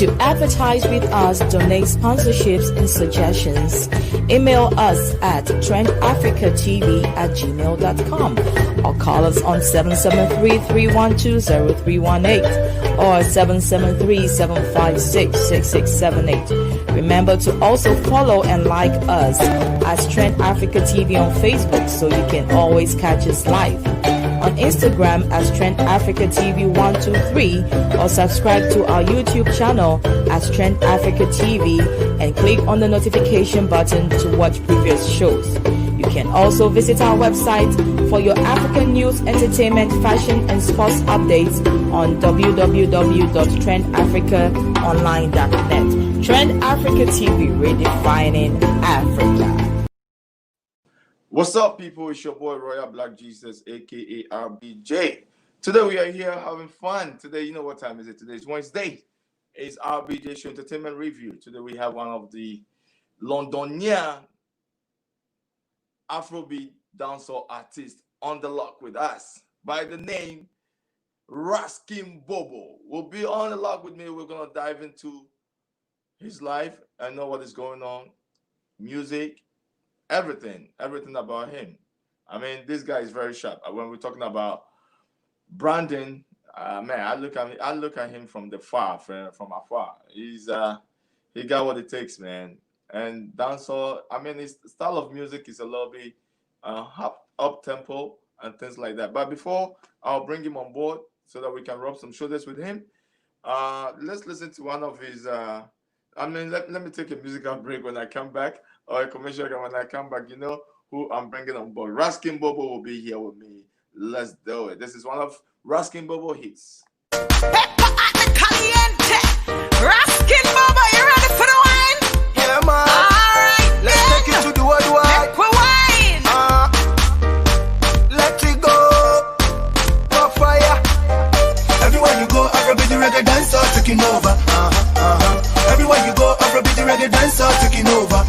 To advertise with us, donate sponsorships and suggestions, email us at trendafricatv@gmail.com or call us on 773-312-0318 or 773-756-6678. Remember to also follow and like us as Trend Africa TV on Facebook so you can always catch us live. On Instagram as Trend Africa TV 123 or subscribe to our YouTube channel as Trend Africa TV and click on the notification button to watch previous shows. You can also visit our website for your African news, entertainment, fashion and sports updates on www.trendafricaonline.net. Trend Africa TV, redefining Africa. What's up, people? It's your boy Royal Black Jesus, aka RBJ. Today we are here having fun. Today, you know what time is it? Today is Wednesday. It's RBJ Show Entertainment Review. Today we have one of the Londonian Afrobeat dancehall artists on the lock with us by the name Raskin Bobo. Will be on the lock with me. We're gonna dive into his life and know what is going on, music. Everything about him. I mean, this guy is very sharp. When we're talking about branding, man, I look at him from afar. He got what it takes, man. And dancehall, I mean, his style of music is a little bit up tempo and things like that. But before I'll bring him on board so that we can rub some shoulders with him, let's listen to one of his. Let me take a musical break when I come back. Or a commercial when I come back, you know who I'm bringing on board. Raskin Bobo will be here with me. Let's do it. This is one of Raskin Bobo hits. Caliente. Raskin Bobo, you ready for the wine? Yeah, man. Alright, let's take it to the world wide. Make we wine. Let it go. For fire. Everywhere you go, Afrobeat the reggae dancer taking over. Everywhere you go, Afrobeat the reggae dancer taking over.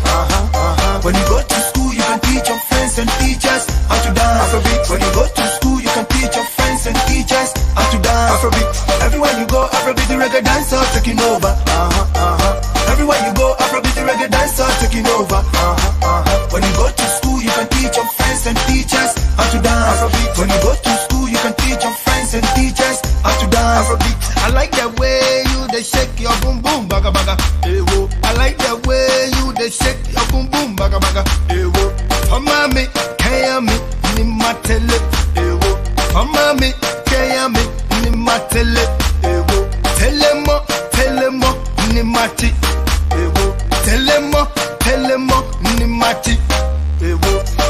When you go to school, you can teach your friends and teachers how to dance Afrobeat. When you go to school, you can teach your friends and teachers how to dance Afrobeat. Everywhere you go, Afrobeat the reggae dancer taking over. Everywhere you go, Afrobeat the reggae dancer taking over. When you go to school, you can teach your friends and teachers how to dance Afrobeat. When you go to school, you can teach your friends and teachers how to dance Afrobeat. I like the way you they shake your boom boom baga baga. I like the way you they shake your boom boom baga baga. Mami, kayami, ni matele. Mami, kayami, ni matele. Telemo, ni mati. Telemo, ni mati.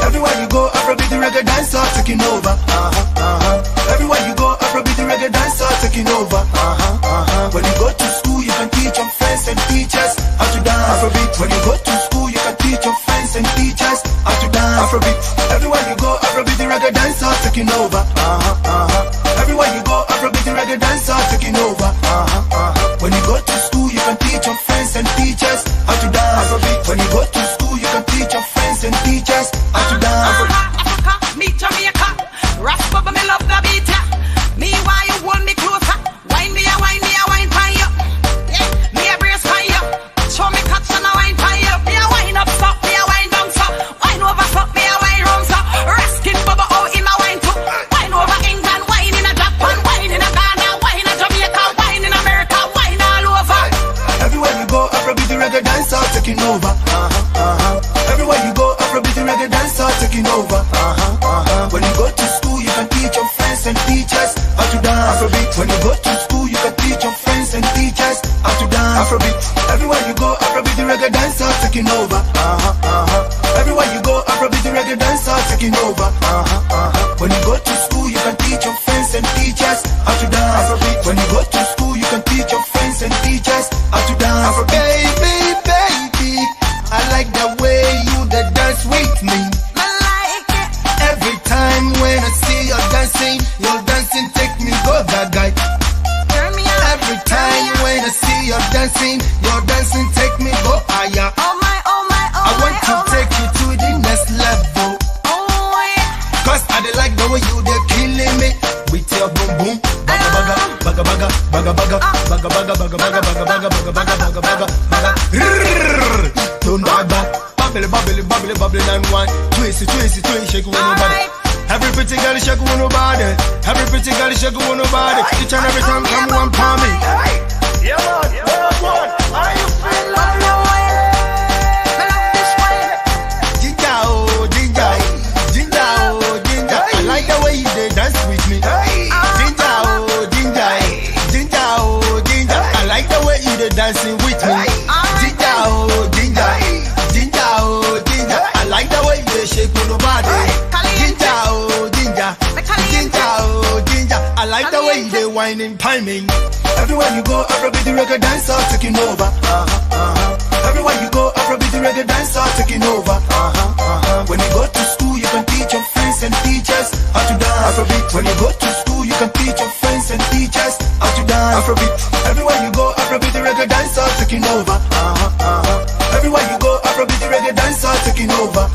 Everywhere you go, Afrobeat the reggae dancer taking over. Everywhere you go, Afrobeat the reggae dancer taking over. When you go to school, you can teach your friends and teachers how to dance Afrobeat. When you go to school, you can teach your friends and teachers how to dance Afrobeat. Everywhere you go, Afrobeat the reggae dancer taking over. Everywhere you go, Afrobeat the reggae dancer taking over. When you go to school, you can teach your friends and teachers how to dance Afrobeat. When you go to school, you can teach your friends and teachers how to dance Afrobeat. Africa, meet Jamaica. Rascal, me love the beat. Me why you hold me closer. Wine me a wine pan you. Yeah, me a brace pan you. Show me catch and a wine pan you. Me a wine up stop, me a wine down stop. Wine over stop, me a wine round stop. Raskin Bobo out in a wine too. Wine over England, wine in a Japan, wine in a Ghana, wine in Jamaica, wine in America, wine all over. Everywhere you go, Afrobeat the reggae dancer taking over. Everywhere you go, Afrobeat the reggae dancer taking over. When you go to school, you can teach your friends and teachers how to dance Afrobeat. When you go to school, you can teach your friends and teachers how to dance Afrobeat. Everywhere you go, Afrobeat the reggae dancer taking over. Everywhere you go, Afrobeat the reggae dancer taking over. When you go to school, you can teach your friends and teachers how to dance Afrobeat. When you go to school, you can teach your friends and teachers how to dance Afrobeat. Baby, I like the way you the dance with me. I like it. Every time when I see you dancing, your dancing take me go gaga. Turn me on. Every time when I see you dancing, your dancing take me go higher. Oh my, oh my, oh I want my, to oh take you to the next level. Oh yeah. Cause I dey like the way you they killing me with your boom boom. Baga baga, baga baga, baga baga, baga baga baga baga baga baga baga baga baga baga. Don't baga. Bubble bubble bubble bubble and one. Twist twist twist shake when nobody. Every pretty girl shake when nobody. Every pretty girl shake when nobody. Each and every time come one palm me. Yeah man, BOBO1. How you feel like? Ginger oh ginger, ginger oh ginger. I like the way you dance with me. Ginger oh ginger, ginger oh ginger. I like the way you dancing with me. Ginger oh ginger, ginger oh ginger. I like the way you shake on nobody. Ginger oh ginger, ginger oh ginger. I like the way you whining timing. Everywhere you go, Afrobeat reggae dancer taking over. Everywhere you go, Afrobeat reggae dancer taking over. When you go to school, you can teach your friends and teachers how to dance Afrobeat. When you go to school, you can teach your friends and teachers how to dance Afrobeat. Everywhere you go, Afrobeat reggae dancer taking over. Everywhere you go, Afrobeat reggae dancer taking over.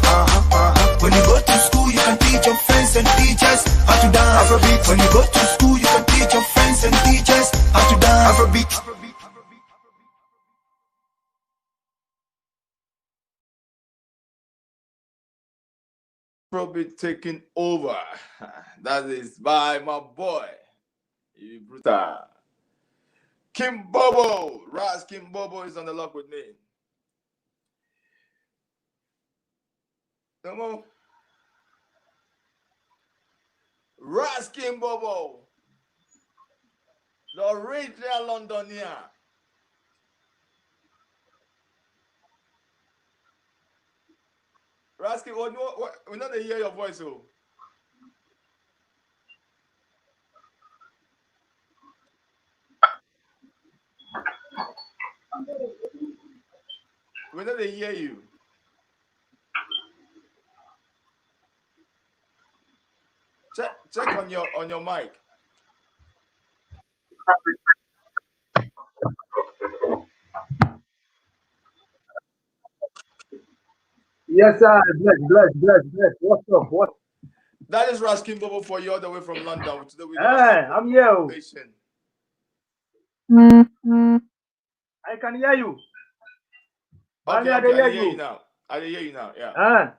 When you go to school, you can teach your friends and teachers how to dance Afrobeat. When you go to school, you can teach your friends and teachers how to dance Afrobeat. Afrobeat taking over. That is by my boy, Brutal. King Bobo. Ras King Bobo is on the lock with me. Come on. Ras King Bobo. The original Londonian. Raskin, we know they hear your voice, oh. We know they hear you. Check on your mic. Yes, sir. Bless. What's up? What? That is Raskin Bobo for you all the way from London. Today we I'm here. I can hear you. Okay, I hear you now. I hear you now. Yeah.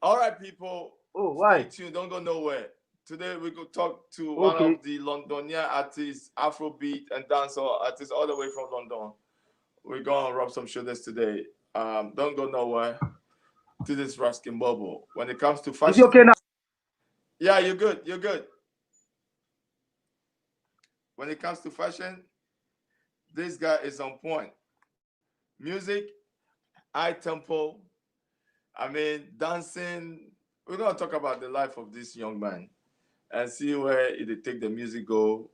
All right, people. Oh, why? Stay tuned. Don't go nowhere. Today we go talk to one of the Londonian artists, Afrobeat and dancehall artists, all the way from London. We're gonna rub some shoulders today. Don't go nowhere. To this Raskin Bobo. When it comes to fashion, is it okay now? Yeah, you're good. You're good. When it comes to fashion, this guy is on point. Music, high tempo. I mean, dancing. We're gonna talk about the life of this young man and see where it take the music go.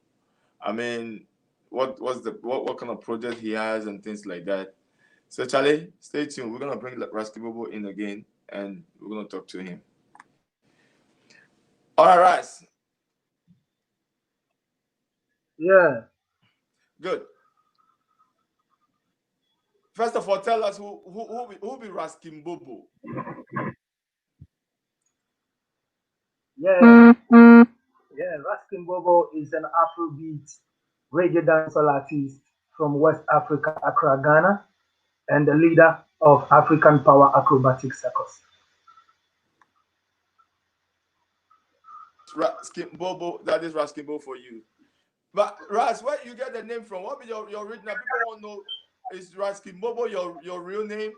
I mean, what kind of project he has and things like that. So Charlie, stay tuned. We're gonna bring Raskin Bobo in again, and we're gonna talk to him. All right, Ras. Yeah. Good. First of all, tell us who be Raskin Bobo. Yeah. Yeah. Raskin Bobo is an Afrobeat reggae dancehall artist from West Africa, Accra, Ghana, and the leader of African Power Acrobatic Circus. Raskin Bobo, that is Raskin Bobo for you. But Ras, where you get the name from? What be your original? People want to know, is Raskin Bobo your real name?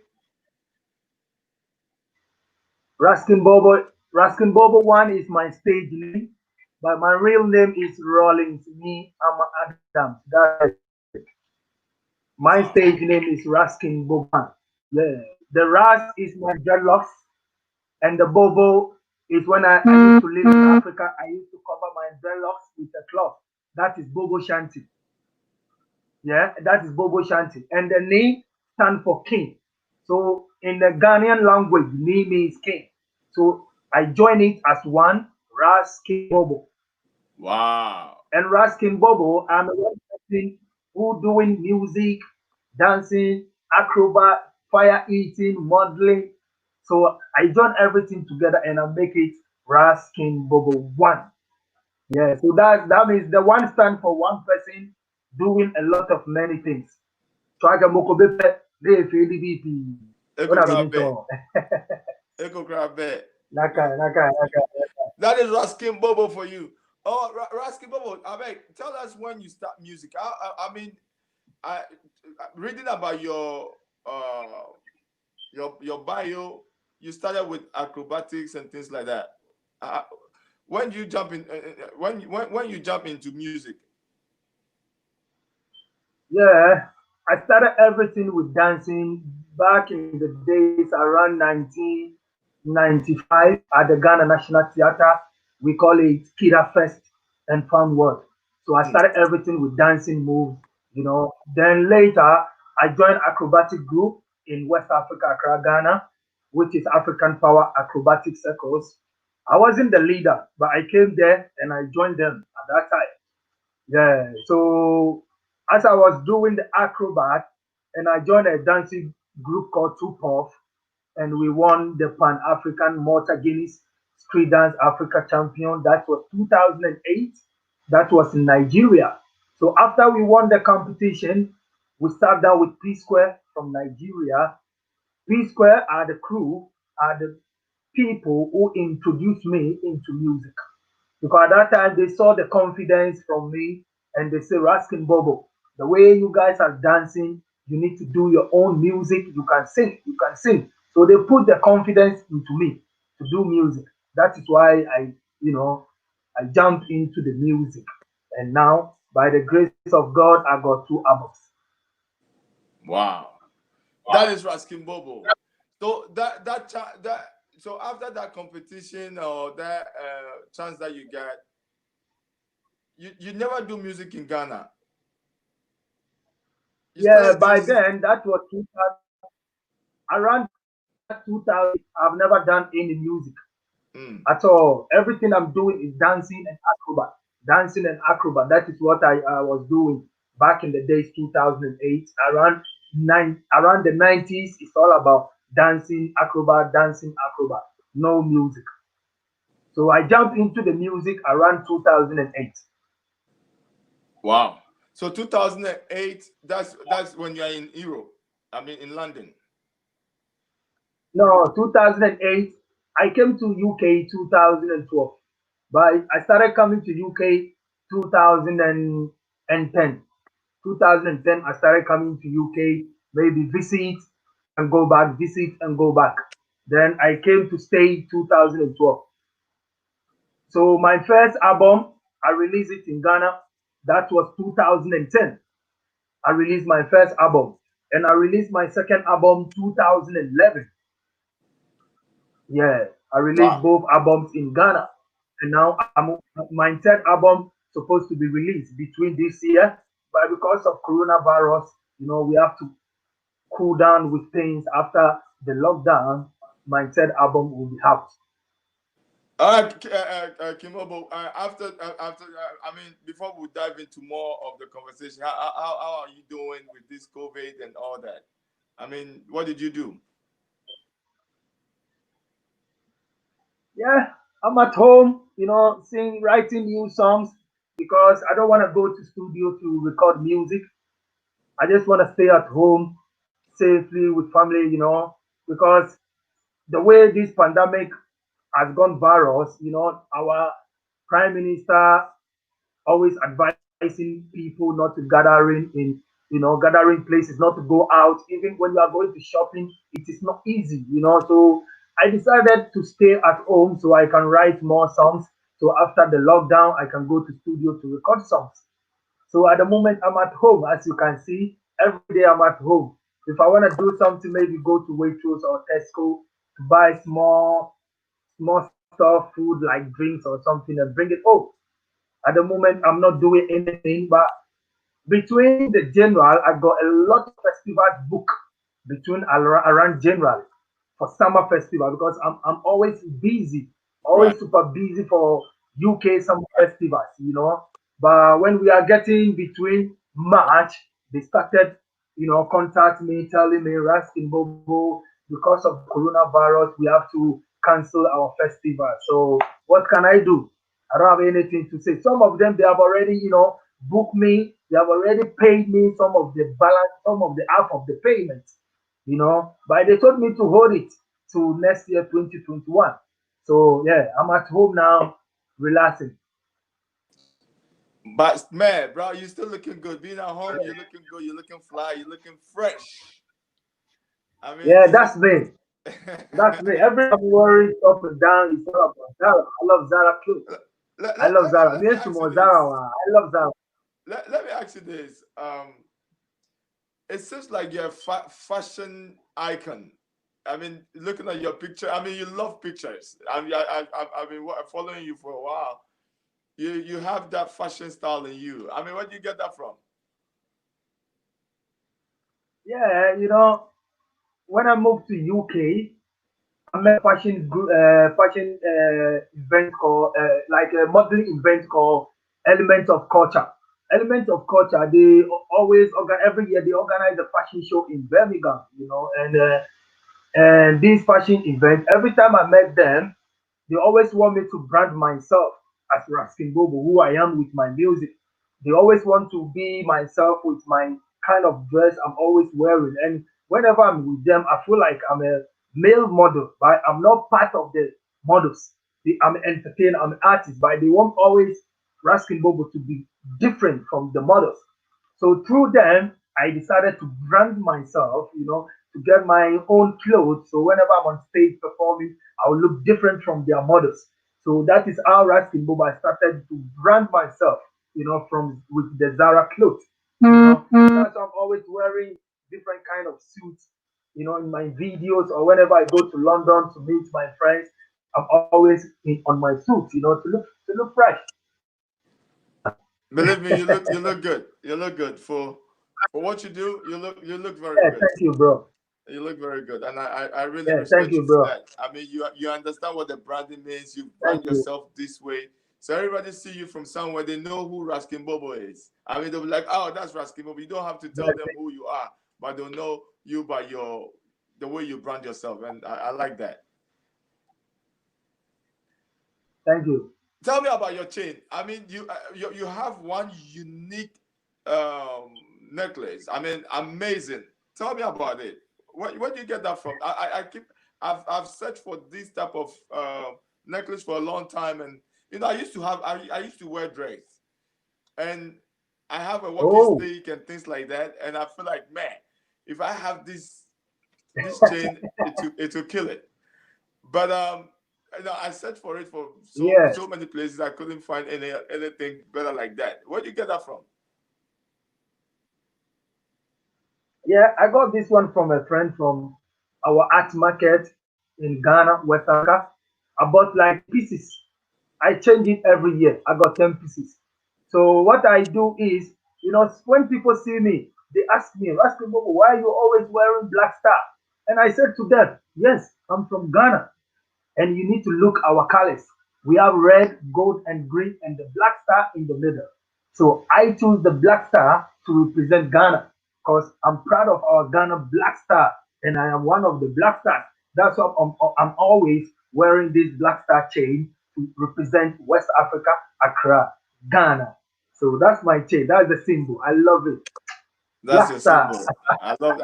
Raskin BOBO1 is my stage name, but my real name is Rollins. Me, I'm Adams. That's it. My stage name is Raskin BOBO1. Yeah. The Ras is my dreadlocks, and the Bobo is when I used to live in Africa. I used to cover my dreadlocks with a cloth. That is Bobo Shanti. Yeah, that is Bobo Shanti. And the name stands for king. So in the Ghanaian language, name means king. So I join it as one, Raskin Bobo. Wow. And Raskin Bobo, I'm a one person who doing music, dancing, acrobat, fire eating, modeling. So I join everything together and I make it Raskin BOBO1. Yeah, so that means the one stand for one person, doing a lot of many things. Twaga moko bepe, de fili BP. Eko What have been Krabe. to? Eko Krabe. Naka. That is Raskin Bobo for you. Oh, Raskin Bobo, I beg, tell us when you start music. I mean, I reading about uh your bio, you started with acrobatics and things like that. Uh, when you jump in, when you jump into music. Yeah, I started everything with dancing back in the days around 1995 at the Ghana National Theatre. We call it Kida Fest and Fun World. So I Hmm. started everything with dancing moves, you know. Then later, I joined acrobatic group in West Africa, Accra, Ghana, which is African Power Acrobatic Circles. I wasn't the leader, but I came there and I joined them at that time. Yeah. So as I was doing the acrobat, and I joined a dancing group called Two Puff, and we won the Pan African Malta Guinness Street Dance Africa Champion. That was 2008. That was in Nigeria. So after we won the competition, we sat down with P Square from Nigeria. P Square are the crew, are the people who introduced me into music. Because at that time they saw the confidence from me and they say, Raskin Bobo, the way you guys are dancing, you need to do your own music. You can sing, you can sing. So they put the confidence into me to do music. That is why I jumped into the music. And now, by the grace of God, I got two albums. Wow, that is Raskin Bobo. So that so after that competition or that chance that you got, you never do music in Ghana. You Yeah, started doing by music. then, that was 2000, around that 2000, I've never done any music Mm, at all. Everything I'm doing is dancing and acrobat. Dancing and acrobat. That is what I was doing back in the days 2008. Around the 90s, it's all about dancing acrobat. No music. So I jumped into the music around 2008. wow. So 2008, that's when you're in Europe. I mean in London. No, 2008. I came to UK 2012, but I started coming to UK 2010. 2010, I started coming to UK, maybe visit and go back, visit and go back. Then I came to stay 2012. So my first album, I released it in Ghana. That was 2010. I released my first album. And I released my second album 2011. Yeah, I released Wow. both albums in Ghana. And now my third album supposed to be released between this year. But because of coronavirus, we have to cool down with things after the lockdown. My third album will be out. Kimobo, I mean, before we dive into more of the conversation, how are you doing with this COVID and all that? I mean, what did you do? Yeah, I'm at home, writing new songs because I don't want to go to studio to record music. I just want to stay at home safely with family, because the way this pandemic has gone virus, our prime minister always advising people not to gathering in gathering places, not to go out. Even when you are going to shopping, it is not easy, So I decided to stay at home so I can write more songs. So after the lockdown, I can go to studio to record songs. So at the moment, I'm at home. As you can see, every day I'm at home. If I want to do something, maybe go to Waitrose or Tesco to buy small stuff, food like drinks or something, and bring it home. At the moment, I'm not doing anything, but between the January, I got a lot of festivals booked between around January for summer festival because I'm always busy, Right. always super busy for UK summer festivals, But when we are getting between March, they started, contact me, telling me, Raskin Bobo, because of coronavirus, we have to cancel our festival. So what can I do? I don't have anything to say. Some of them they have already, booked me. They have already paid me some of the balance, some of the half of the payment, but they told me to hold it to next year, 2021. So yeah, I'm at home now, relaxing. But man, bro, you still looking good. Being at home, you're looking good. You're looking fly. You're looking fresh. I mean, Yeah, you that's look. me. That's me. Every time I'm wearing up and down, it's all about Zara. I love Zara clothes. I love Zara. Let me Me ask you to this. Zara. I love Zara. Let me ask you this. It seems like you're a fashion icon. I mean, looking at your picture, I mean, you love pictures. I've been following you for a while. You have that fashion style in you. I mean, where do you get that from? Yeah, when I moved to UK, I met fashion event called like a modeling event called Elements of Culture. Elements of Culture. They always every year they organize a fashion show in Birmingham. And this fashion event, every time I met them, they always want me to brand myself as Raskin Bobo, who I am with my music. They always want to be myself with my kind of dress I'm always wearing. And whenever I'm with them, I feel like I'm a male model, but I'm not part of the models. I'm an entertainer, I'm an artist, but they want always Raskin Bobo to be different from the models. So through them, I decided to brand myself, to get my own clothes. So whenever I'm on stage performing, I'll look different from their models. So that is how Raskin Boba started to brand myself, from with the Zara clothes. That's why I'm always wearing different kind of suits, in my videos or whenever I go to London to meet my friends, I'm always on my suit, to look fresh. Believe me, you look good. You look good for what you do. You look very Yeah, good. thank you, bro. You look very good, and I really Yeah, thank respect you you, for bro. that. I mean, you understand what the branding means. You brand Thank you. yourself this way, so everybody see you from somewhere. They know who Raskin Bobo is. I mean, they'll be like, "Oh, that's Raskin Bobo." You don't have to Yeah, tell them who you are, but they'll know you by the way you brand yourself, and I like that. thank you. Tell me about your chain. I mean, you have one unique um, necklace. I mean, amazing. Tell me about it. Where do you get that from? I've searched for this type of necklace for a long time, and I used to wear dress, and I have a walking Oh, stick and things like that, and I feel like, man, if I have this chain, it will kill it. But I searched for it for yeah. so many places. I couldn't find anything better like that. Where do you get that from? Yeah, I got this one from a friend from our art market in Ghana, West Africa. I bought like pieces. I change it every year. I got 10 pieces. So what I do is, when people see me, they ask me, "Bobo, why are you always wearing black star?" And I said to them, yes, I'm from Ghana. And you need to look our colors. We have red, gold, and green, and the black star in the middle. So I choose the black star to represent Ghana because I'm proud of our Ghana black star, and I am one of the black stars. That's why I'm always wearing this black star chain to represent West Africa, Accra, Ghana. So that's my chain. That's the symbol. I love it. That's Black your star. symbol. I love.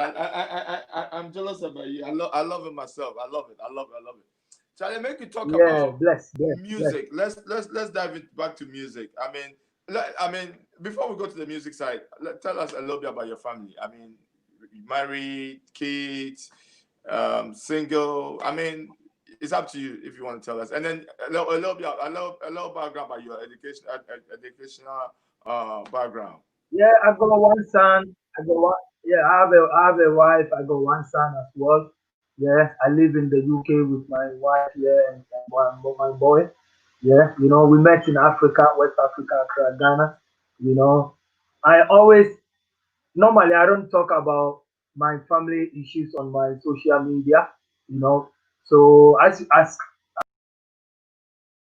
I'm jealous about you. I love it myself. I love it. I love it. I love it. Charlie, make you talk Yeah, about bless, bless, bless. music. Let's dive back to music. I mean, before we go to the music side, tell us a little bit about your family. I mean, married, kids, single. I mean, it's up to you if you want to tell us. And then a little background about your educational background. Yeah, I got one son. I got one. Yeah, I have a wife. I got one son as well. Yeah, I live in the UK with my wife. Yeah, and my boy. Yeah, we met in Africa, West Africa, Accra, Ghana. You know, I always normally I don't talk about my family issues on my social media. You know, so as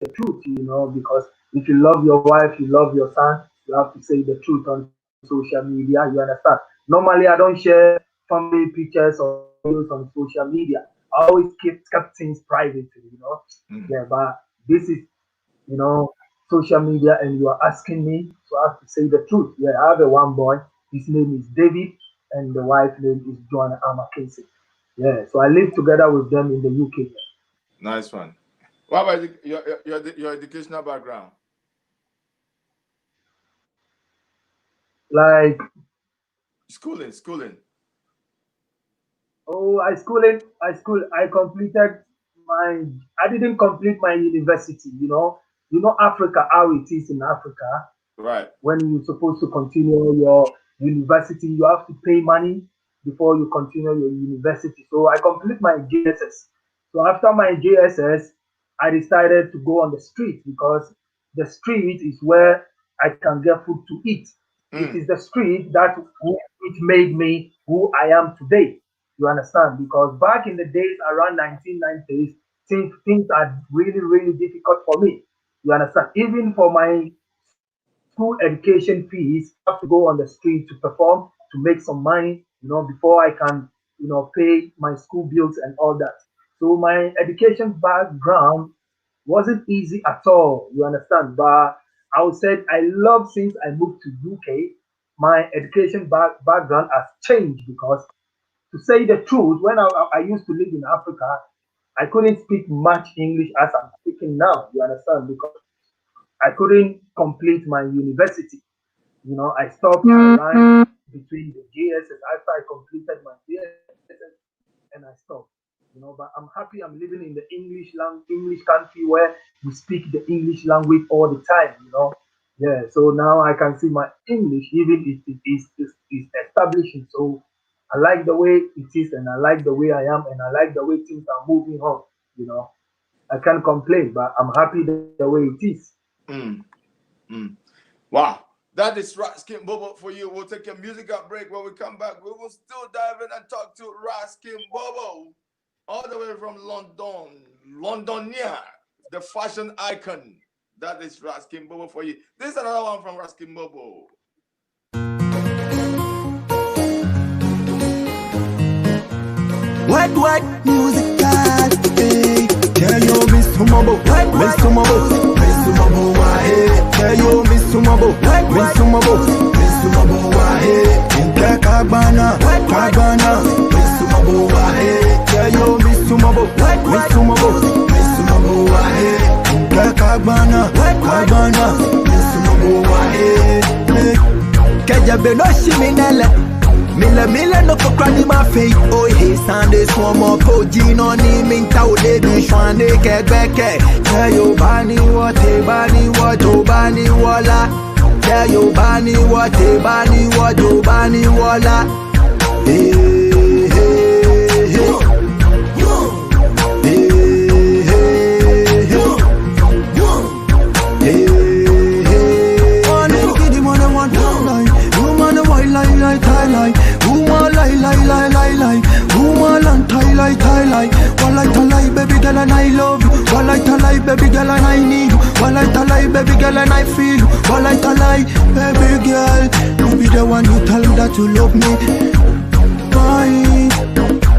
the truth, because if you love your wife, you love your son, you have to say the truth on social media. You understand? Normally, I don't share family pictures or videos on social media. I always kept things private. Mm. Yeah, but this is, you know, social media and you are asking me, so I have to say the truth. Yeah, I have a one boy. His name is David, and the wife name is Joanna Amakese. Yeah, so I live together with them in the UK. Nice one. What about your educational background? Like, Schooling. oh, I completed my, I didn't complete my university, Africa, how it is in Africa. Right. When you're supposed to continue your university, you have to pay money before you continue your university. So I complete my JSS. So after my JSS, I decided to go on the street because the street is where I can get food to eat. It Mm. is the street that it made me who I am today. You understand? Because back in the days around 1990s, things are really, really difficult for me. You understand? Even for my school education fees, I have to go on the street to perform to make some money, before I can, pay my school bills and all that. So my education background wasn't easy at all, you understand? But I would say I love since I moved to UK, my education background has changed because to say the truth, when I used to live in Africa, I couldn't speak much English as I'm speaking now, you understand? Because I couldn't complete my university. I stopped. I ran between the JSS after I completed my JSS and I stopped. But I'm happy I'm living in the English country where we speak the English language all the time. Yeah, so now I can see my English even if it is establishing. So I like the way it is and I like the way I am and I like the way things are moving on. I can't complain, but I'm happy the way it is. Mm. Mm. Wow. That is Raskin Bobo for you. We'll take a musical break. When we come back, we will still dive in and talk to Raskin Bobo all the way from Londonia, the fashion icon. That is Raskin Bobo for you. This is another one from Raskin Bobo. What music got? Hey, tell you miss Sumabo, miss Sumabo, miss Sumabo, why? Tell you miss Sumabo, miss Sumabo, miss Sumabo, why? Inka Kabana, miss Sumabo, why? Tell you miss Sumabo, miss Sumabo, miss Sumabo, why? Inka Kabana, miss Sumabo, why? Kaja Benoshi Minella. Mila no for cranny my face. Oh hey Sunday swam up Gino ni minta o baby shwane kebeke. Tell you bani what oh bani wala. Tell you bani what oh bani wala. Hey hey hey. Baby girl and I love you. Walai talai, baby girl and I need you. Walai talai, baby girl and I feel you. Walai talai, baby girl, you be the one you tell me that you love me. Why?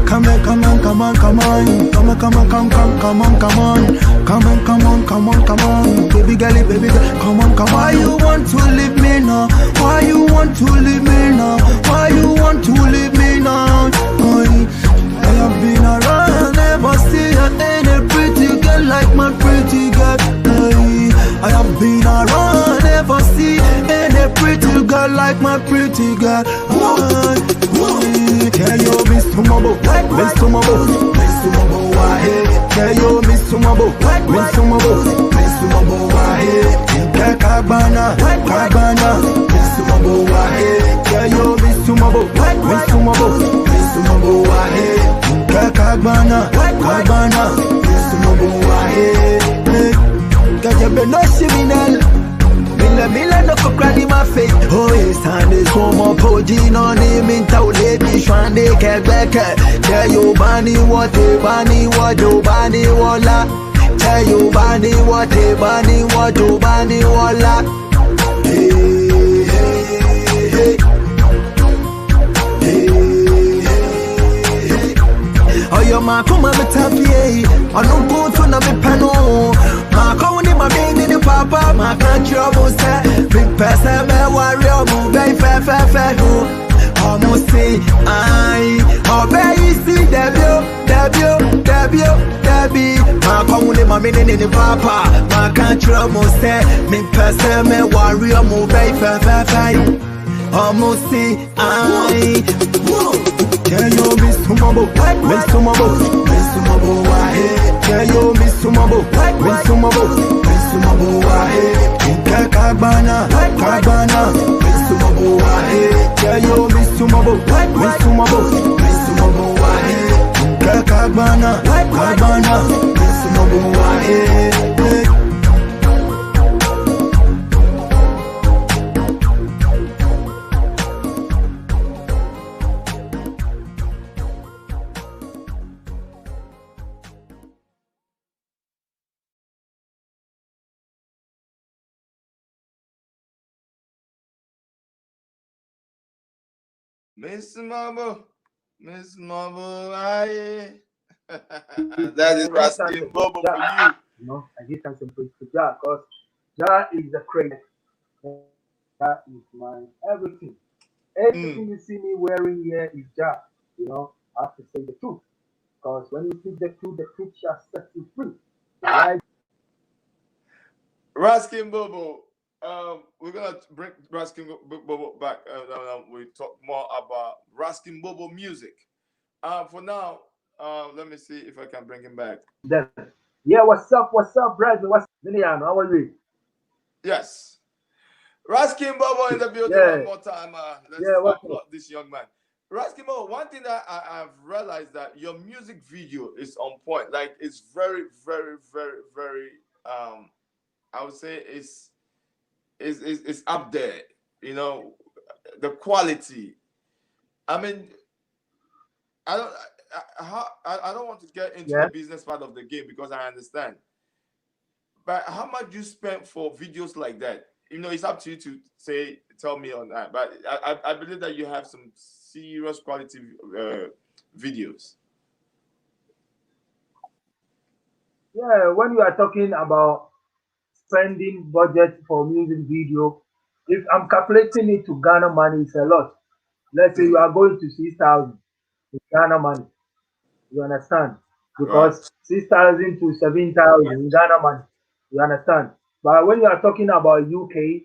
Come on, come on, come on, come on, come on, come on, come on, come on, come on, come on, come on, come on, baby girl, come on, come on. Why you want to leave me now? Why you want to leave me now? Why you want to leave me now? I have been around, never see any pretty girl like my pretty girl. I have been around, never see any pretty girl like my pretty girl. Tell you miss Sumabo, miss Sumabo, miss Sumabo, why? Tell you miss Sumabo, miss Sumabo, miss Sumabo, why? Inka Kabana, miss Sumabo, why? Tell you miss Sumabo, miss Sumabo, miss Sumabo, why? Inka Kabana, miss Sumabo, why? Kaja Benoshi Minel. Mila no ko cranny my face. Oh yes, and this one more podi no ni minta o baby shwane kebeke. Tell you bani what oh bani wala. Tell you bani what oh bani wala. Hey hey hey. Oh yo ma kuma betapie. I no go to na me pano. Ma ko ni ma baby ni papa ma my country almost said, big person, me warrior, move, fe, no. Almost say, oh, baby, see, Debbie, my community, my meaning in the papa, my country almost said, me person, me warrior, move, fe, almost say, can you miss Sumabo? Miss Sumabo, why? Can you miss Sumabo? Miss Sumabo, why? Kabana, miss Sumabo, why? Can you miss Sumabo? Miss Sumabo, why? Kabana, miss Sumabo, why? Miss Mabo, aye. That is I give thanks Raskin and Bobo praise for to you. Jah. I give thanks and praise to Jah because Jah is the creator. That is my everything. Mm. Everything you see me wearing here is Jah. I have to say the truth. Because when you speak the truth shall set you free. Right? Raskin Bobo. We're gonna bring Bobo back. We talk more about Raskin Bobo music. For now, let me see if I can bring him back. Then, yeah, what's up, brother? What's Lilian? How are you? Yes, Raskin Bobo in the building one Yeah, more time. Let's yeah, what's up? applaud this young man. Raskin Bobo, one thing that I've realized that your music video is on point. Like it's very, very, very, very. I would say it's up there. You know, the quality. I mean, I don't. I don't want to get into the Yeah, business part of the game because I understand. But how much you spend for videos like that? You know, it's up to you to tell me on that. But I believe that you have some serious quality videos. yeah. When you are talking about spending budget for music video, if I'm calculating it to Ghana money, it's a lot. Let's say you Mm, are going to 6,000 in Ghana money. You understand? right. Because 6,000 to 7,000 in Ghana money. You understand? But when you are talking about UK,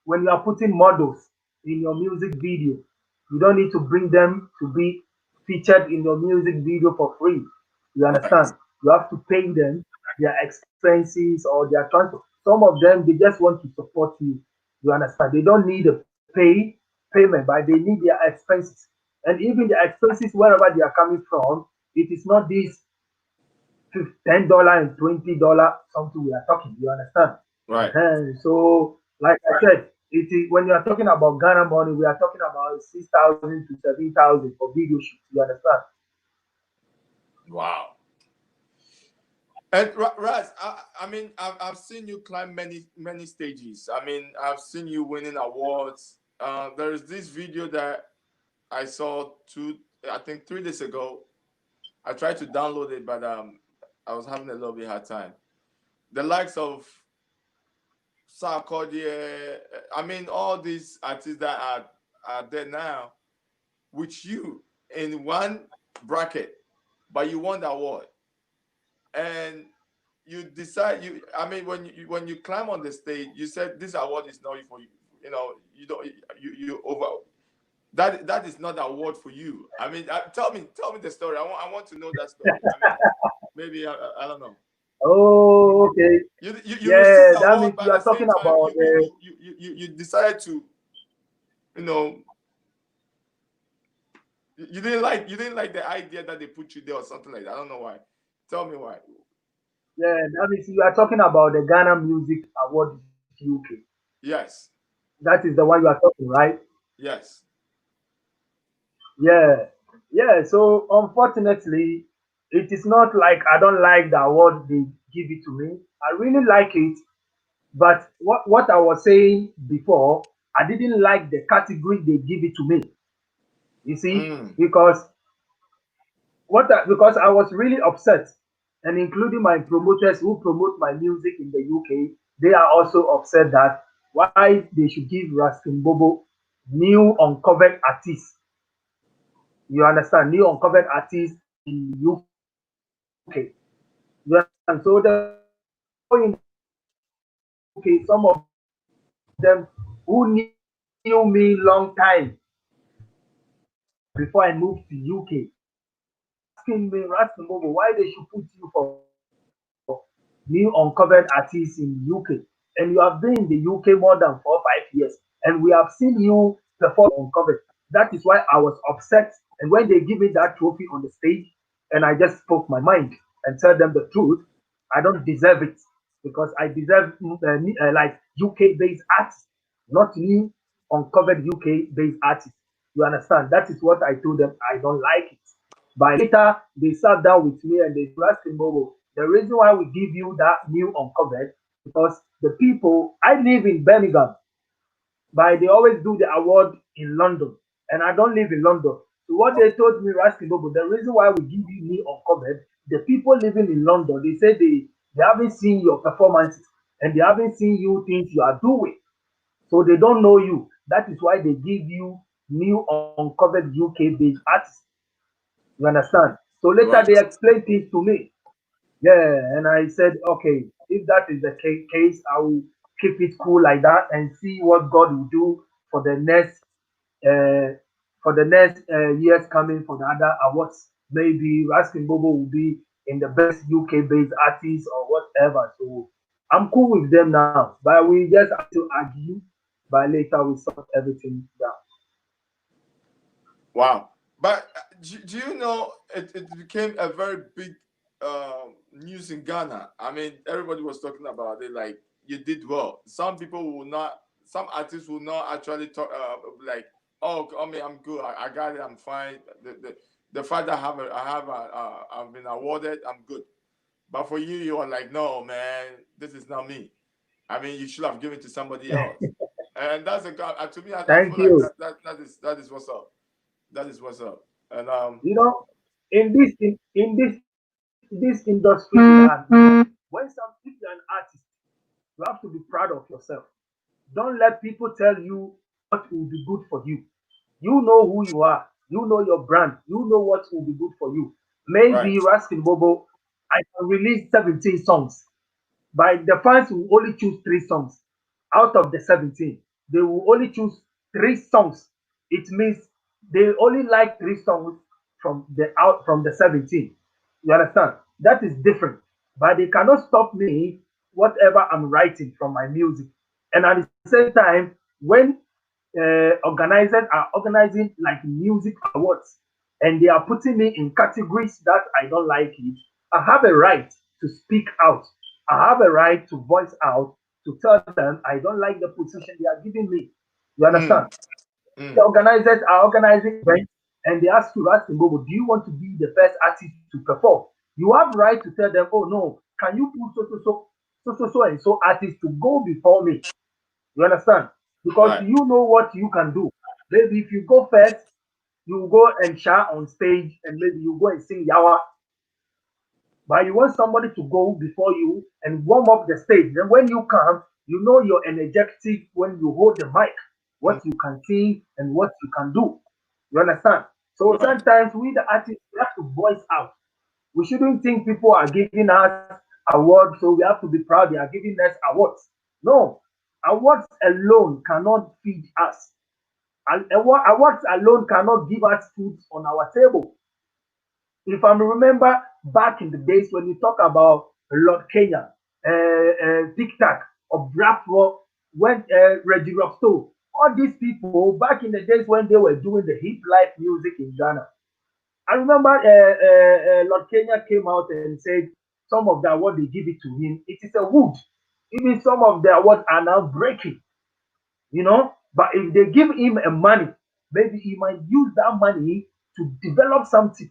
when you are putting models in your music video, you don't need to bring them to be featured in your music video for free. You Right. understand? You have to pay them their expenses or their transport. Some of them they just want to support you. You understand? They don't need a payment, but they need their expenses. And even the expenses wherever they are coming from, it is not this $10 and $20 something we are talking. You understand? Right. So, like I said, it is when you are talking about Ghana money, we are talking about 6,000 to 7,000 for video shoots. You understand? Wow. And Raz, I mean, I've seen you climb many stages. I mean, I've seen you winning awards. There is this video that I saw I think 3 days ago. I tried to download it, but I was having a little bit hard time. The likes of Sarkodie, I mean, all these artists that are there now with you in one bracket, but you won the award, and you decide I mean, when you climb on the stage, you said this award is not for you. You know, you don't you over that is not the award for you. I mean, tell me the story. I want to know that story. I mean, maybe I don't know. Oh, okay. You received Yeah, the that award, means but you at are the talking same time, about the. you decided to, you know, you didn't like the idea that they put you there or something like that. I don't know why. Tell me why. Yeah, that means you are talking about the Ghana Music Award UK. Yes, That is the one you are talking, right? yes. Yeah, yeah. So unfortunately, it is not like I don't like the award they give it to me. I really like it, but what I was saying before, I didn't like the category they give it to me. You see, Mm, because I was really upset, and including my promoters who promote my music in the UK. They are also upset that why they should give Raskin Bobo new uncovered artists. You understand? New uncovered artists in UK. You understand? So the people in the UK, some of them who knew me long time, they are asking me Raskin Bobo, why they should put you for new uncovered artists in UK. And they are asking me, Raskin Bobo, why they should put you for new uncovered artists in UK. And you have been in the UK more than 4 5 years, and we have seen you perform uncovered. That is why I was upset. And when they give me that trophy on the stage, and I just spoke my mind and tell them the truth, I don't deserve it because I deserve like UK-based artists, not new uncovered UK-based artists. You understand? That is what I told them. I don't like it. But later, they sat down with me and they asked him, Bobo, the reason why we give you that new uncovered because the people, I live in Birmingham, but they always do the award in London, and I don't live in London. So what they told me, Raskin Bobo, the reason why we give you new uncovered, the people living in London, they say they haven't seen your performances and they haven't seen you things you are doing. So they don't know you. That is why they give you new uncovered UK based artists. You understand? So later Right. they explained things to me. Yeah, and I said, okay, if that is the case, I will keep it cool like that and see what God will do for the next uh, years coming for the other awards. Maybe Raskin Bobo will be in the best UK based artist or whatever. So I'm cool with them now, but we just have to argue. But later we sort everything down. Wow. But do you know it became a very big news in Ghana? I mean, everybody was talking about it. Like you did well. Some people will not. Some artists will not actually talk. Like, oh, I mean, I'm good. I got it. I'm fine. The fact that I've been awarded, I'm good. But for you, you are like, no, man, this is not me. I mean, you should have given it to somebody else. And that's a to me. I Thank feel like you. that is what's up. That is what's up. And You know, in this industry, when some if you're an artist, you have to be proud of yourself. Don't let people tell you what will be good for you. You know who you are. You know your brand. You know what will be good for you. right. Maybe Raskin Bobo, I can release 17 songs, but the fans will only choose 3 songs out of the 17. They will only choose 3 songs. It means they only like 3 songs from the 17. You understand? That is different. But they cannot stop me whatever I'm writing from my music. And at the same time, when organizers are organizing like music awards and they are putting me in categories that I don't like it, I have a right to speak out. I have a right to voice out to tell them I don't like the position they are giving me. You understand? Mm, The mm, organizers are organizing events and they ask you, ask them, "Bobo, do you want to be the first artist to perform?" You have right to tell them, "Oh no, can you put so and so artist to go before me?" You understand? Because right. you know what you can do. Maybe if you go first, you go and shout on stage and maybe you go and sing Yawa. But you want somebody to go before you and warm up the stage. Then when you come, you know you're energetic when you hold the mic, Mm, what you can sing and what you can do. You understand? So right. sometimes we the artists we have to voice out. We shouldn't think people are giving us awards, so we have to be proud they are giving us awards. No, awards alone cannot feed us. And awards alone cannot give us food on our table. If I remember back in the days when we talk about Lord Kenya, Tic Tac, or Bravo, when Reggie Rockstone, all these people back in the days when they were doing the hip life music in Ghana. I remember Lord Kenya came out and said some of the award they give it to him, it is a wood. Even some of the awards are now breaking, you know. But if they give him a money, maybe he might use that money to develop something,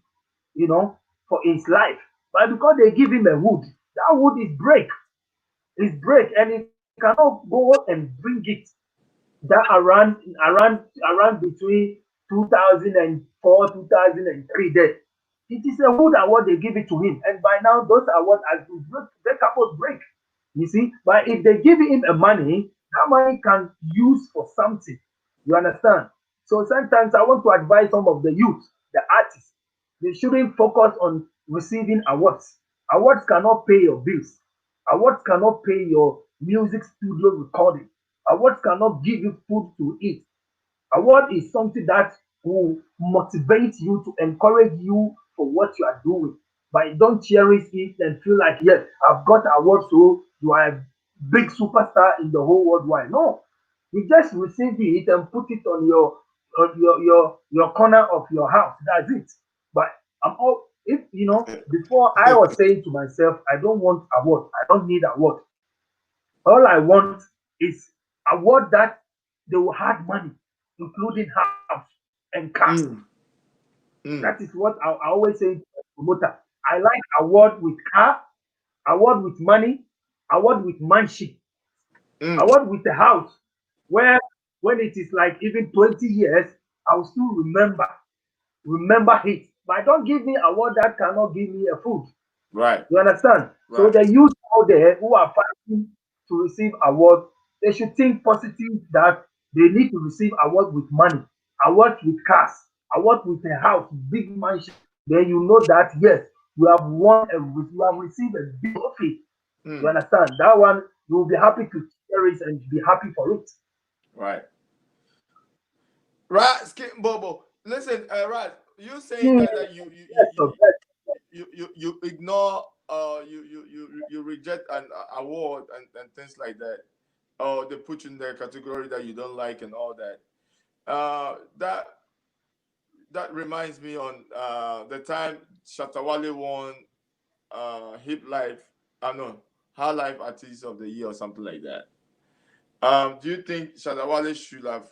you know, for his life. But because they give him a wood, that wood is break, and he cannot go and bring it that around between 2004 2003 there. It is a wood award they give it to him, and by now those awards has been breakable break. You see, but if they give him a money, that money can use for something. You understand? So sometimes I want to advise some of the youth, the artists, they shouldn't focus on receiving awards. Awards cannot pay your bills. Awards cannot pay your music studio recording. Awards cannot give you food to eat. Award is something that will motivate you to encourage you for what you are doing. But don't cherish it and feel like, yes, I've got award, so you are a big superstar in the whole world. Why? No. You just receive it and put it on your corner of your house. That's it. But I'm all if you know, before I was saying to myself, I don't want award, I don't need award. All I want is award that they will have money, including house and car. Mm, That mm, is what I always say to the promoter. I like award with car, award with money, award with manship, mm. award with a house where when it is like even 20 years, I'll still remember it. But don't give me award that cannot give me a food. Right, You understand? So right. the youth out there who are fighting to receive award, they should think positive that they need to receive award with money, award with cars, award with a house, big mansion. Then you know that yes, you have you have received a big trophy. You Mm, understand? That one you will be happy to cherish and be happy for it. right. Right, Skin Bobo. Listen, right, you saying Hmm, that yes, yes. you ignore you reject an award and things like that. Or they put you in the category that you don't like and all that. That reminds me on the time Shatawale won Hip Life, I know, High Life Artist of the Year or something like that. Do you think Shatawale should have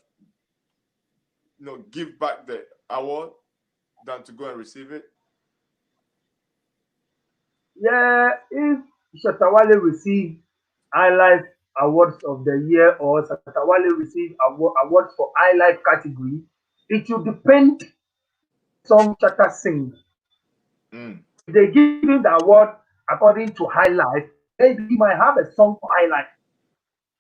give back the award than to go and receive it? Yeah, if Shatawale receive Life Awards of the Year or Shatawale receive awards for Life category, it will depend on the song Shatta sings. Mm, If they give him the award according to High Life, maybe he might have a song for High Life.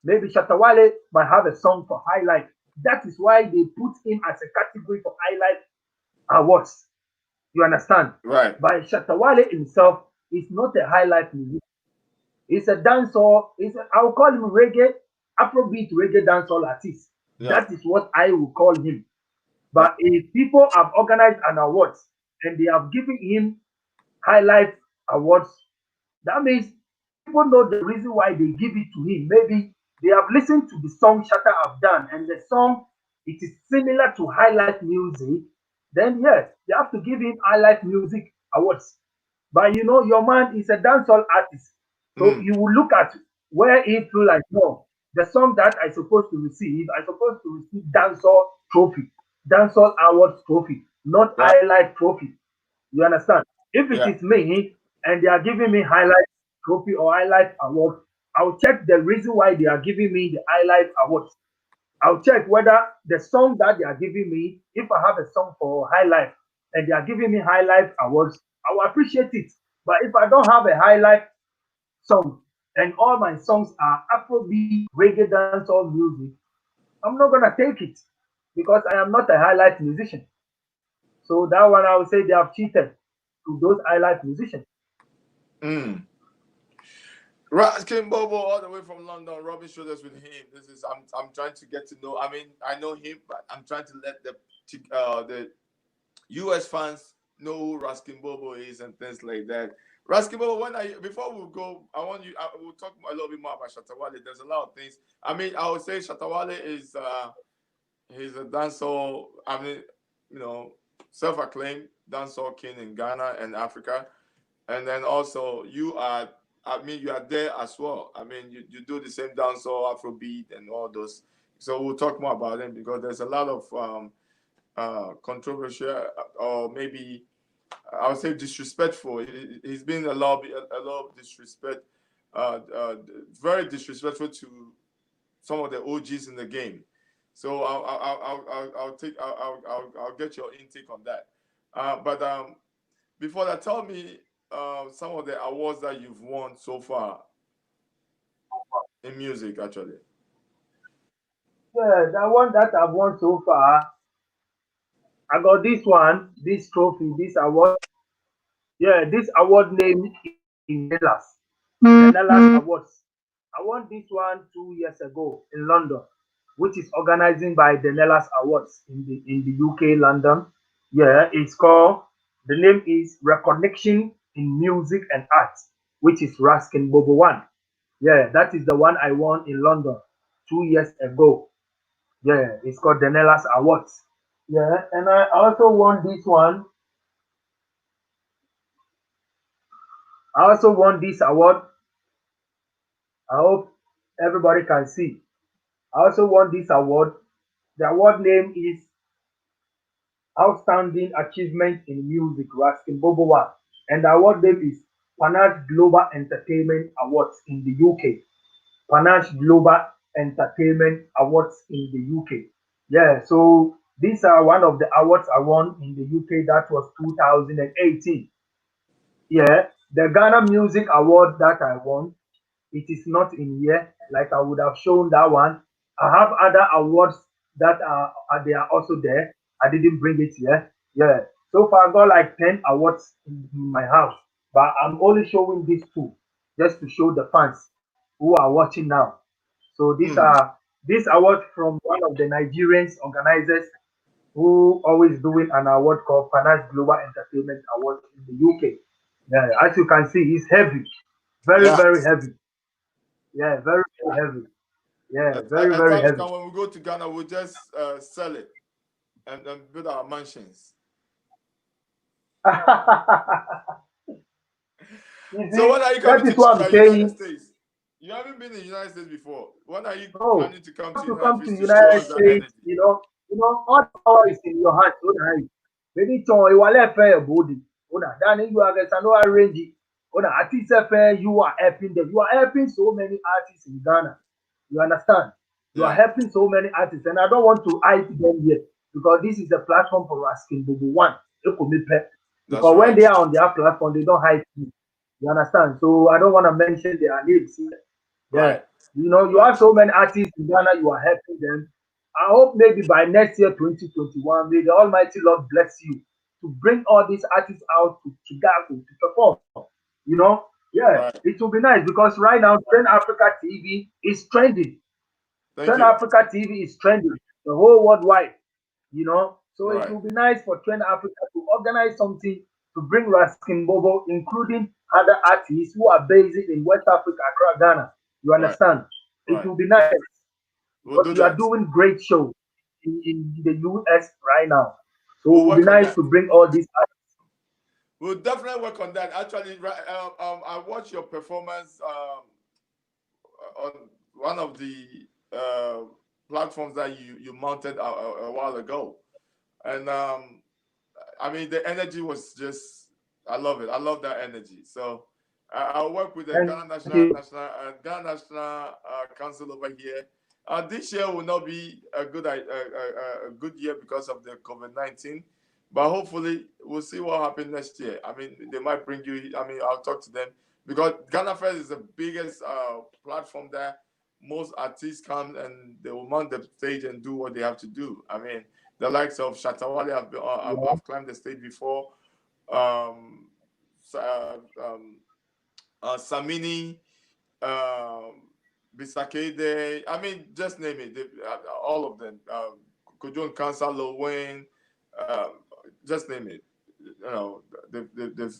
Maybe Shatawale might have a song for High Life. That is why they put him as a category for High Life Awards. You understand? right. But Shatawale himself is not a High Life musician. He's a dancehall. I'll call him reggae, Afrobeat reggae dancehall artist. Yeah. That is what I will call him. Right. But if people have organized an awards and they have given him highlight awards, that means people know the reason why they give it to him. Maybe they have listened to the song Shatta have done, and the song it is similar to highlight music. Then yes, they have to give him highlight music awards. But you know, your man is a dancehall artist, so Mm, you will look at where he feel like no, the song that I supposed to receive dancehall trophy, dancehall awards trophy, not right. highlight trophy. You understand? If it Yeah. is me and they are giving me highlight trophy or highlight award, I'll check the reason why they are giving me the highlight awards. I'll check whether the song that they are giving me, if I have a song for highlight and they are giving me highlight awards, I will appreciate it. But if I don't have a highlight song and all my songs are Afrobeat, reggae, dancehall music, I'm not gonna take it because I am not a highlight musician. So that one I would say they have cheated to those highlight musicians. Mm. Right, King Bobo, all the way from London, rubbing shoulders with him. This is I'm trying to get to know. I mean, I know him, but I'm trying to let the US fans know who Raskin Bobo is and things like that. Raskin Bobo, when I before we go, I want you. We'll talk a little bit more about Shatawale. There's a lot of things. I mean, I would say Shatawale is he's a dancehall. I mean, you know, self-acclaimed dancehall king in Ghana and Africa. And then also you are, I mean, you are there as well. I mean, you do the same dancehall, Afrobeat, and all those. So we'll talk more about them because there's a lot of controversial or maybe I would say disrespectful. He's been a lot of disrespect, very disrespectful to some of the OGs in the game. So I'll take I'll get your intake on that. But before that, tell me some of the awards that you've won so far. in music actually? Yeah, that one that I've won so far, I got this one, this trophy, this award. Yeah, this award name is Nellas. Nellas Awards. I won this one 2 years ago in London, which is organizing by the Nellas Awards in the UK, London. Yeah, it's called. The name is Recognition in Music and Art, which is Raskin BOBO1. Yeah, that is the one I won in London 2 years ago. Yeah, it's called the Nellas Awards. Yeah, and I also won this one. I also won this award. I hope everybody can see. I also won this award. The award name is Outstanding Achievement in Music, Raskin BOBO1. And the award name is Panache Global Entertainment Awards in the UK. Panache Global Entertainment Awards in the UK. Yeah, so these are one of the awards I won in the UK. That was 2018. Yeah, the Ghana Music Award that I won, it is not in here. Like I would have shown that one. I have other awards that they are also there. I didn't bring it here. Yeah. So far I got like 10 awards in my house. But I'm only showing these two just to show the fans who are watching now. So these Hmm. are this award from one of the Nigerians organizers who always doing an award called Finance Global Entertainment Award in the UK. Yeah, as you can see, it's heavy, very, Yeah. very heavy. Yeah, very, very heavy. Yeah, very, I very thought heavy. when we go to Ghana, we'll just sell it and build our mansions. You So see, when are you that coming is to what I'm United saying. States? You haven't been in the United States before. When are you No, planning to come you to have the to United come to States to show United us that States. energy? All the power is in your hands. Una, maybe John, you are left fair body. Una, Danny, you are getting no arrange it. Una, artists fair, you are helping them. You are helping so many artists in Ghana. You understand? You are Yeah, helping so many artists, and I don't want to hype them yet because this is a platform for asking Bobo one. that's Because when right. they are on their platform, they don't hype you. You understand? So I don't want to mention their names here. Yeah. Right, You right, have so many artists in Ghana, you are helping them. I hope maybe by next year, 2021, may the Almighty Lord bless you to bring all these artists out to Chicago to perform. You know, yeah, right, it will be nice because right now, Trend Africa TV is trending. thank Trend you. Africa TV is trending the whole worldwide. So it Right, will be nice for Trend Africa to organize something to bring Raskin Bobo, including other artists who are based in West Africa, Accra, Ghana. You right, understand? It right. will be nice We'll because do we are that. doing great shows in the US right now. So it We'll will be work on nice that. to bring all these artists. We'll definitely work on that. Actually, right, I watched your performance on one of the uh, platforms that you mounted a while ago, and I mean the energy was just I love it. I love that energy. So I'll work with the Thank Ghana you. Ghana National Council over here. This year will not be a good year because of the COVID-19, but hopefully we'll see what happens next year. I mean, they might bring you. I mean, I'll talk to them because Ghana Fest is the biggest platform there. Most artists come and they will mount the stage and do what they have to do. I mean, the likes of Shatawale Yeah. have climbed the stage before. Um, Samini, um, Bisakede. I mean, just name it. All of them. Kojon Kansa, Lil Wayne. Um, just name it.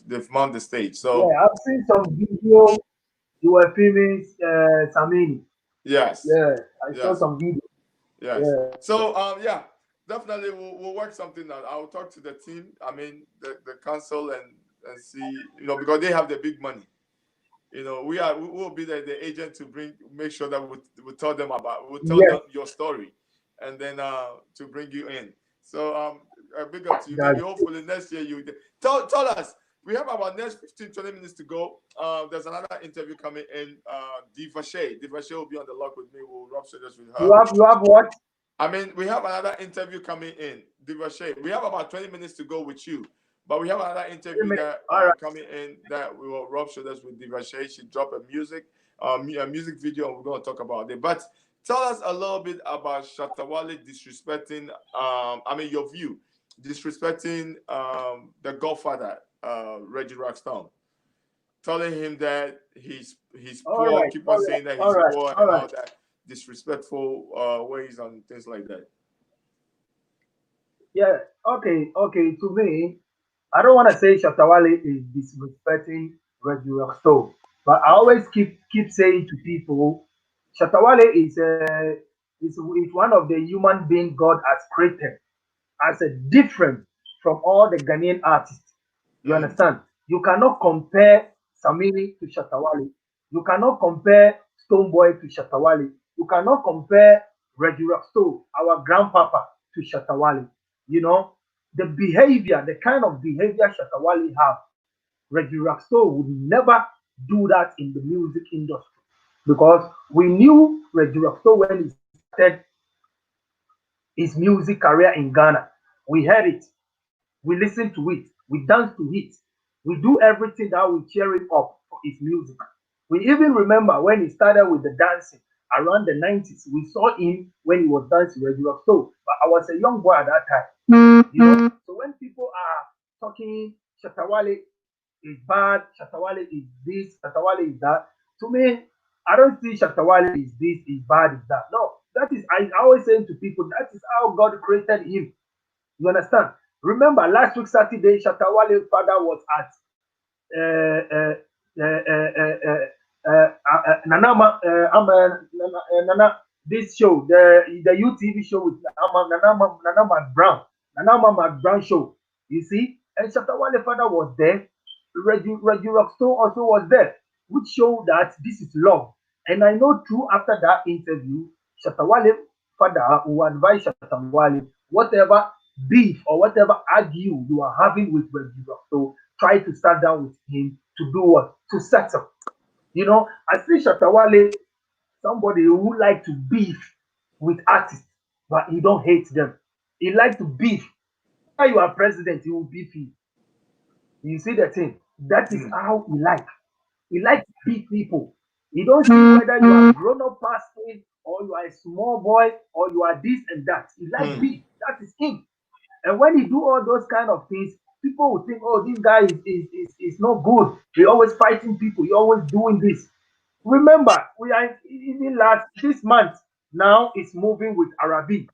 They've mounted the stage. Yeah, So I've seen some video. You were filming Samini. yes, Yeah, I saw yes. some video. Yes. Yeah. So yeah, definitely we'll work something out. I'll talk to the team. I mean the council and see because they have the big money. We will be the agent to make sure that we tell them we'll tell Yes, them your story, and then to bring you in. So big up to you. Maybe that's hopefully next year you tell us. We have about next 15-20 minutes to go. There's another interview coming in. Diva Shay. Diva Shay will be on the lock with me. We'll rub shoulders with her. you have what? I mean, we have another interview coming in, Divashay. We have about 20 minutes to go with you, but we have another interview that All right. coming in that we will rub shoulders with Divashay. She dropped her music. a music video. We're gonna talk about it. But tell us a little bit about Shatawale disrespecting. I mean, your view disrespecting the Godfather, Reggie Rockstone, telling him that he's All poor. right, Keep all on right, saying that all he's right, poor all and right. all that disrespectful ways and things like that. Yeah, okay, okay. To me, I don't want to say Shatawale is disrespecting Reggie Rockstone, but I Okay. always keep saying to people, Shatawale is one of the human being God has created as a different from all the Ghanaian artists. You Mm, understand? You cannot compare Samini to Shatawale. You cannot compare Stoneboy to Shatawale. You cannot compare Reggie Rockstone, our grandpapa, to Shatawale. You know, the behavior, the kind of behavior Shatawale have, Reggie Rockstone would never do that in the music industry because we knew Reggie Rockstone when he started his music career in Ghana. We heard it, we listen to it, we dance to it, we do everything that will cheer him up for his music. We even remember when he started with the dancing around the 90s. We saw him when he was dancing regular. So, but I was a young boy at that time, you know. So when people are talking Shatawale is bad, Shatawale is this, Shatawale is that, to me, I don't see Shatawale is this, is bad, is that. No, that is, I always say to people, that is how God created him. You understand? Remember last week Saturday, Shatawale father was at uh, uh, Nana, this show, the UTV show with Nana McBrown, show. You see, and Shatawale father was there. Reggie Rockstone also was there, which showed that this is love. And I know true after that interview, Shatawale father will advise Shatawale, whatever beef or whatever argue you are having with Reggie Rockstone, try to start down with him to do what? To settle. You know, I see Shatawale, somebody who like to beef with artists, but he don't hate them. He like to beef. After you are president, he will beef you. You see the thing? That is mm, how he like. He like to beat people. He don't see whether you are grown up past him or you are a small boy or you are this and that. He like mm, beef. That is him. And when he do all those kind of things, people will think, oh, this guy is not good. He always fighting people. He always doing this. Remember, we are even last this month now is moving with Arabi.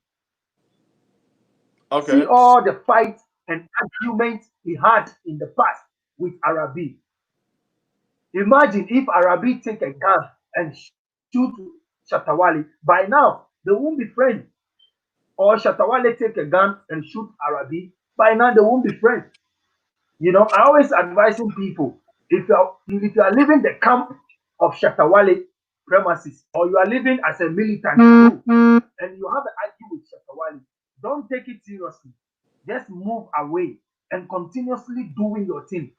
See okay. all the fights and arguments he had in the past with Arabi. Imagine if Arabi take a gun and shoot Shatawali. By now, they won't be friends. Or Shatawale take a gun and shoot Arabi. By now, they won't be friends. You know, I always advising people if you are leaving the camp of Shatawale premises or you are living as a militant too, and you have an argue with Shatawale, don't take it seriously. Just move away and continuously doing your thing.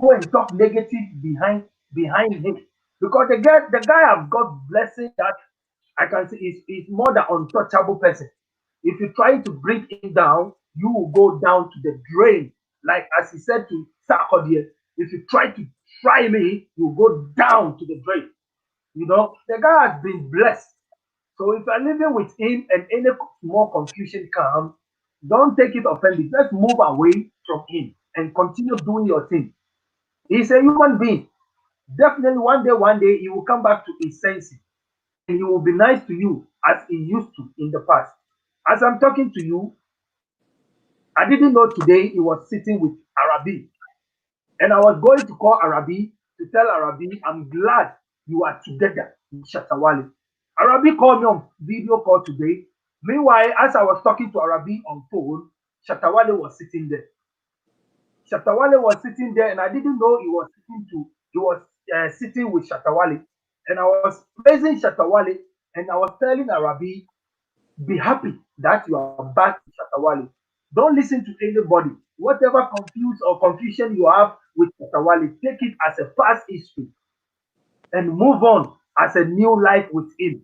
Go and talk negative behind him because the guy have got blessing that I can say is more than untouchable person. If you try to bring him down, you will go down to the drain. Like as he said to Sarkodie, if you try me, you go down to the drain. You know, the guy has been blessed. So if you're living with him and any more confusion comes, don't take it offended. Just move away from him and continue doing your thing. He's a human being. Definitely one day, he will come back to his senses and he will be nice to you as he used to in the past. As I'm talking to you, I didn't know today he was sitting with Arabi. And I was going to call Arabi to tell Arabi, I'm glad you are together with Shatawale. Arabi called me on video call today. Meanwhile, as I was talking to Arabi on phone, Shatawale was sitting there. Shatawale was sitting there, and I didn't know he was sitting with Shatawale. And I was praising Shatawale, and I was telling Arabi, be happy that you are back to Shatawale. Don't listen to anybody. Whatever confuse or confusion you have with Shatawale, take it as a past history and move on as a new life with him.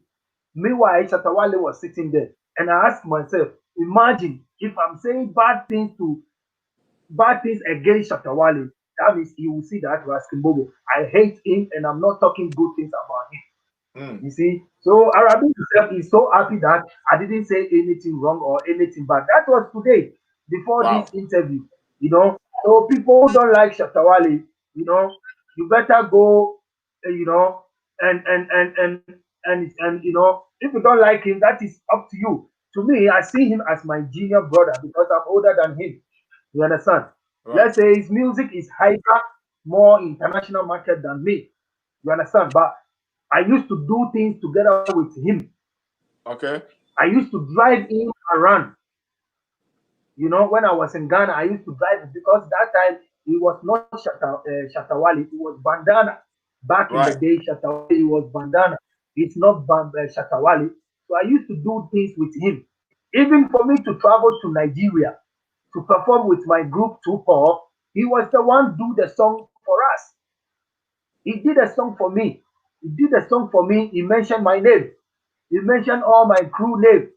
Meanwhile, Shatawale was sitting there, and I asked myself, imagine if I'm saying bad things against Shatawale, that means he will see that Raskin Bobo. I hate him, and I'm not talking good things about him. Mm. You see, so Arabic himself is so happy that I didn't say anything wrong or anything bad. That was today before this Wow. interview. You know, so people who don't like Shatawale, you know, you better go, you know, and you know, if you don't like him, that is up to you. To me, I see him as my junior brother because I'm older than him. You understand? Right. Let's say his music is hyper, more international market than me. You understand? But I used to do things together with him. Okay. I used to drive him around. You know, when I was in Ghana, I used to drive him because that time it was not Shatawali, it was Bandana. Back in the Right. day, Shatawali it was Bandana. It's not Shatawali. So I used to do things with him. Even for me to travel to Nigeria to perform with my group Tupac, he was the one do the song for us. He did a song for me. He did a song for me. He mentioned my name. He mentioned all my crew name.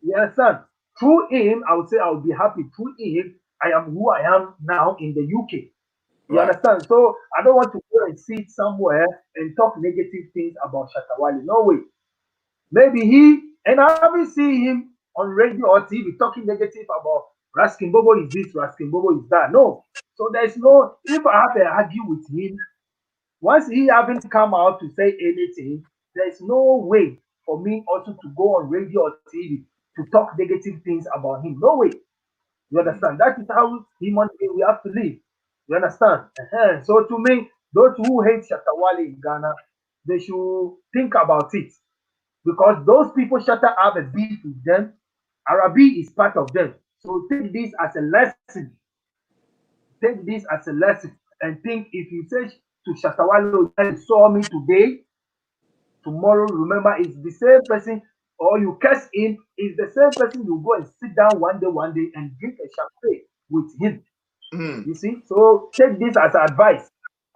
You understand? Through him, I would say I would be happy. Through him, I am who I am now in the UK. You Right. understand? So I don't want to go and sit somewhere and talk negative things about Shatawali. No way. Maybe and I haven't seen him on radio or TV talking negative about Raskin Bobo is this, Raskin Bobo is that. No. So there's no, if I have to argue with him, once he haven't come out to say anything, there's no way for me also to go on radio or TV to talk negative things about him. No way. You Mm. understand? That is how human being we have to live. You understand? So to me, those who hate Shatawale in Ghana, they should think about it because those people Shatta have a beef with them. Arabi is part of them. So take this as a lesson. Take this as a lesson and think if you say to Shatawale, "Oh, yeah, you saw me today, tomorrow remember it's the same person or you curse him, it's the same person you go and sit down one day and drink a champagne with him. Mm. You see, so take this as advice,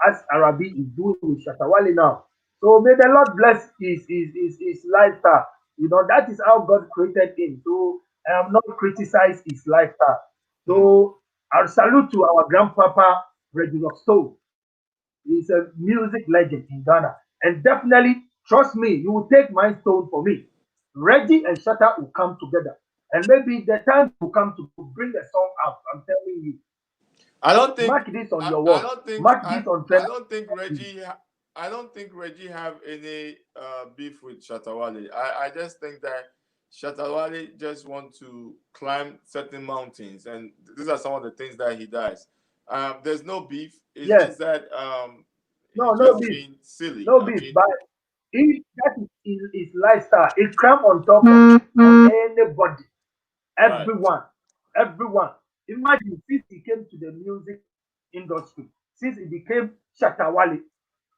as Arabi is doing with Shatawale now. So may the Lord bless his lifestyle. You know, that is how God created him. So I am not criticize his lifestyle. Mm. So I'll salute to our grandpapa Reginald Stone. He's a music legend in Ghana. And definitely, trust me, you will take my stone for me. Reggie and Shatta will come together. And maybe the time will come to bring the song out. I'm telling you. I don't think Mark this on your I wall. don't think Mark this on I trend. don't think I don't think Reggie have any beef with Shatawale. I just think that Shatawale just want to climb certain mountains, and these are some of the things that he does. There's no beef. It's Yes. just that No, he's no just beef. being silly. No I beef. mean, But that is his lifestyle. He cram on top of on anybody. right, Everyone. Everyone. Imagine since he came to the music industry, since he became Shatawale,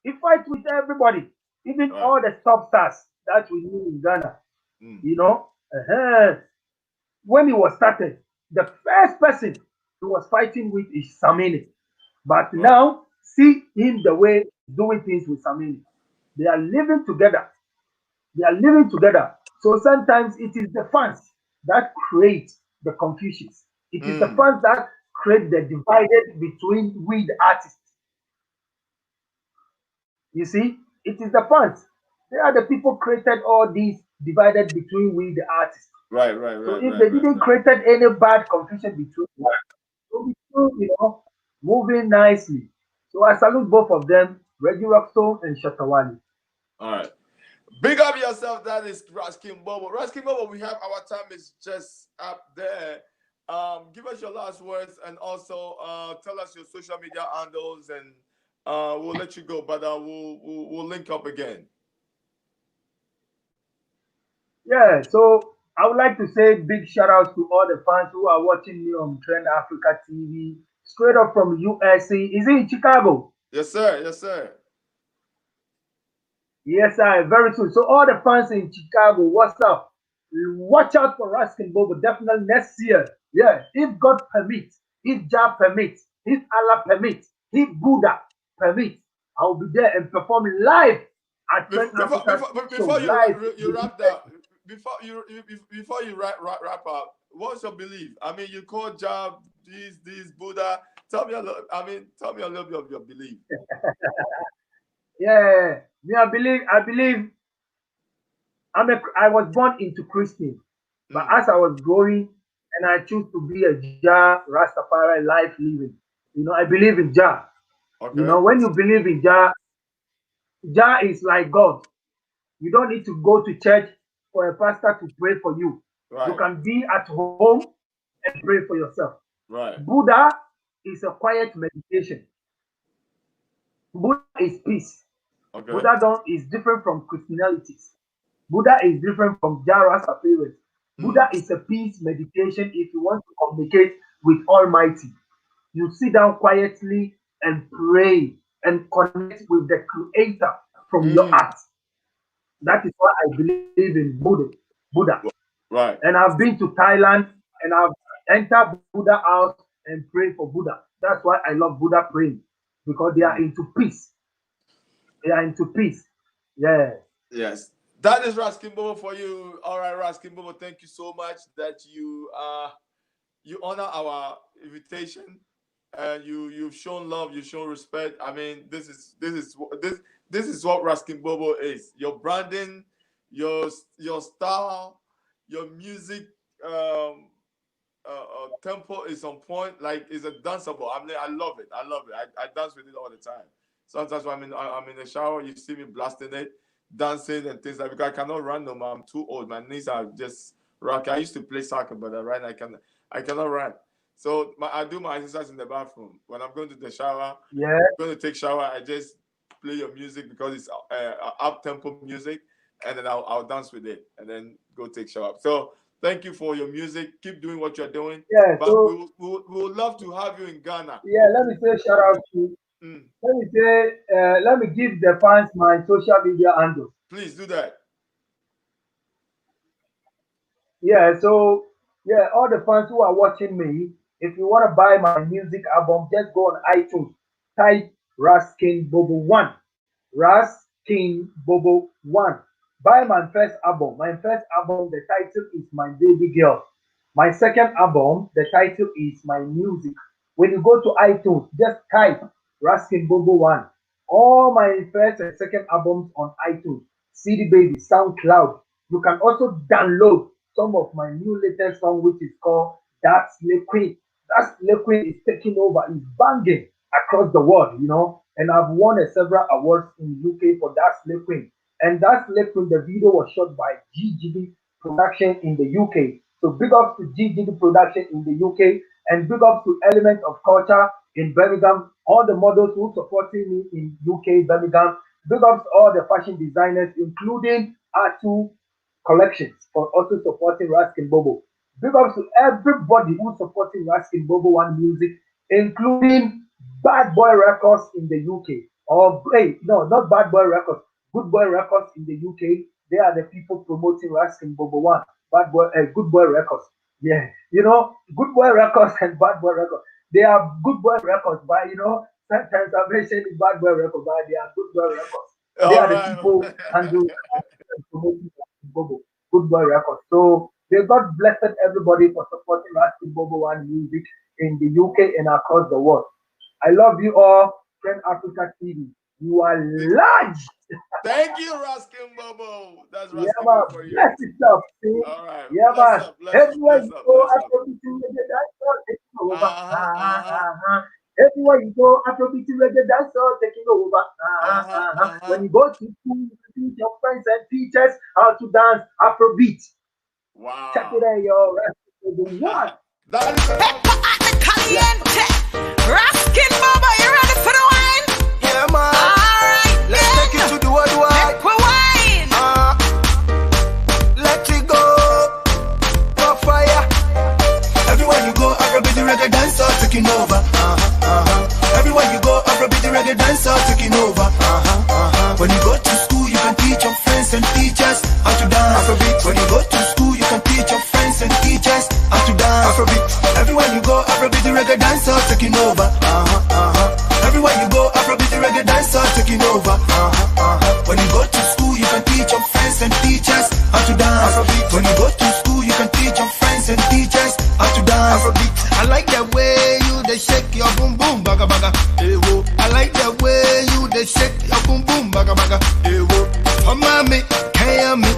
he fights with everybody, even right. all the top stars that we knew in Ghana. Mm, You know, when he was started, the first person he was fighting with is Samini. But right. now, see him the way he's doing things with Samini. They are living together. They are living together. So sometimes it is the fans that create the confusions. It is the Mm, fans that create the divided between we the artists. You see, it is the fans. They are the people created all these divided between we the artists. right, right, So right, if right, they right, didn't right. created any bad confusion between them, so we still, moving nicely. So I salute both of them, Reggie Rockstone and Shatawali. All right. Big up yourself. That is Raskin Bobo. Raskin Bobo, we have our time is just up there. Give us your last words and also tell us your social media handles and we'll let you go, but we'll link up again. Yeah, so I would like to say big shout outs to all the fans who are watching me on Trend Africa TV, straight up from USA. Is it in Chicago? Yes, sir. Yes, sir. Yes, I very soon. So all the fans in Chicago, what's up? Watch out for Raskin Bobo definitely next year. Yeah, if God permits, if Jah permits, if Allah permits, if Buddha permits, I'll be there and perform live at Trend Africa show Before live. you wrap that, before you wrap up, what's your belief? I mean, you call job these Buddha. Tell me a little. I mean, tell me a little bit of your belief. Yeah, me, I believe I was born into Christian, but Mm. as I was growing, and I choose to be a Jah Rastafari life living. I believe in Jah. Okay. When you believe in Jah, Jah is like God. You don't need to go to church for a pastor to pray for you. You Right. can be at home and pray for yourself. Right. Buddha is a quiet meditation. Buddha is peace. Okay. Buddha don't is different from Christianities. Buddha is different from Jaras appearance. Mm. Buddha is a peace meditation if you want to communicate with Almighty. You sit down quietly and pray and connect with the Creator from your Mm. heart. That is why I believe in Buddha. Right. And I've been to Thailand and I've entered Buddha house and prayed for Buddha. That's why I love Buddha praying because they are Mm. into peace. They are into peace. Yeah. Yes. That is Raskin Bobo for you. All right, Raskin Bobo, thank you so much that you honor our invitation and you've shown love, you've shown respect. I mean, this is what Raskin Bobo is. Your branding, your style, your music tempo is on point. Like it's a danceable. I mean, I love it. I love it. I dance with it all the time. Sometimes when I'm in the shower, you see me blasting it, dancing and things like because I cannot run no more. I'm too old. My knees are just rock. I used to play soccer, but right now I cannot run. So I do my exercise in the bathroom. When I'm going to the shower, Yeah. going to take shower, I just play your music because it's up tempo music, and then I'll dance with it, and then go take shower. So thank you for your music. Keep doing what you're doing. Yeah. But So we would love to have you in Ghana. yeah, let me say shout out to Mm. let me give the fans my social media handle. Please do that. Yeah, so yeah, all the fans who are watching me, if you want to buy my music album, just go on iTunes, type Raskin Bobo 1. Raskin Bobo 1. Buy my first album. My first album, the title is My Baby Girl. My second album, the title is My Music. When you go to iTunes, just type Raskin Bobo 1. All my first and second albums on iTunes, CD Baby, SoundCloud. You can also download some of my new latest song, which is called That's Liquid. That's Liquid is taking over, is banging across the world. And I've won several awards in UK for That's Liquid. And That's Liquid, the video was shot by GGD Production in the UK. So big up to GGD Production in the UK and big up to Element of Culture in Birmingham. All the models who supporting me in UK, Birmingham. Big up to all the fashion designers, including R2 collections for also supporting Raskin Bobo. Big ups to everybody who's supporting Raskin Bobo One music, including Bad Boy Records in the UK. Or hey, no, not Bad Boy Records, Good Boy Records in the UK. They are the people promoting Raskin Bobo One. Good Boy Records. Yeah, Good Boy Records and Bad Boy Records. They are Good Boy Records, but sometimes I mention Bad Boy Records, but they are Good Boy Records. They All are the right. people handling promoting Bobo, Good Boy Records. So they God blessed everybody for supporting Raskin Bobo One music in the UK and across the world. I love you all, Friend Africa TV. You are large. Thank you, Raskin Bobo. That's Yeah, Raskin man. Bobo for you. Bless yourself. See? All right. Yeah, Bless man. up, bless up, Everywhere bless you up, go, bless up. Afrobeat reggae dancehall taking over. Uh-huh, uh-huh. Everywhere you go, Afrobeat reggae dancehall taking over. Uh-huh, When uh-huh. you go to school, you teach your friends and teachers how to dance Afrobeat. Check it Wow. out, yo. The one. That is Pepper at the caliente. Raskin Baba, you ready for the wine? Yeah, man. Alright, Let's take it to the world wide. Make we wine. Let it go. Pop fire. Everywhere you go, Afrobeat reggae dance are taking over. Everywhere you go, Afrobeat reggae dance are taking over. When you go to school, you can teach your friends and teachers how to dance Afrobeat. When you go to school, you can teach your friends and teachers how to dance Afrobeat. Everywhere you go, Afrobeat reggae dance are taking over. Everywhere you go, Afrobeat reggae dance are taking over. When you go to school, you can teach your friends and teachers how to dance Afrobeat. When you go to school, you can teach your friends and teachers how to dance Afrobeat. I like the way you they shake your boom boom baga baga. Ewo. I like the way you they shake your boom boom baga baga. Ewo. For mommy, can you me?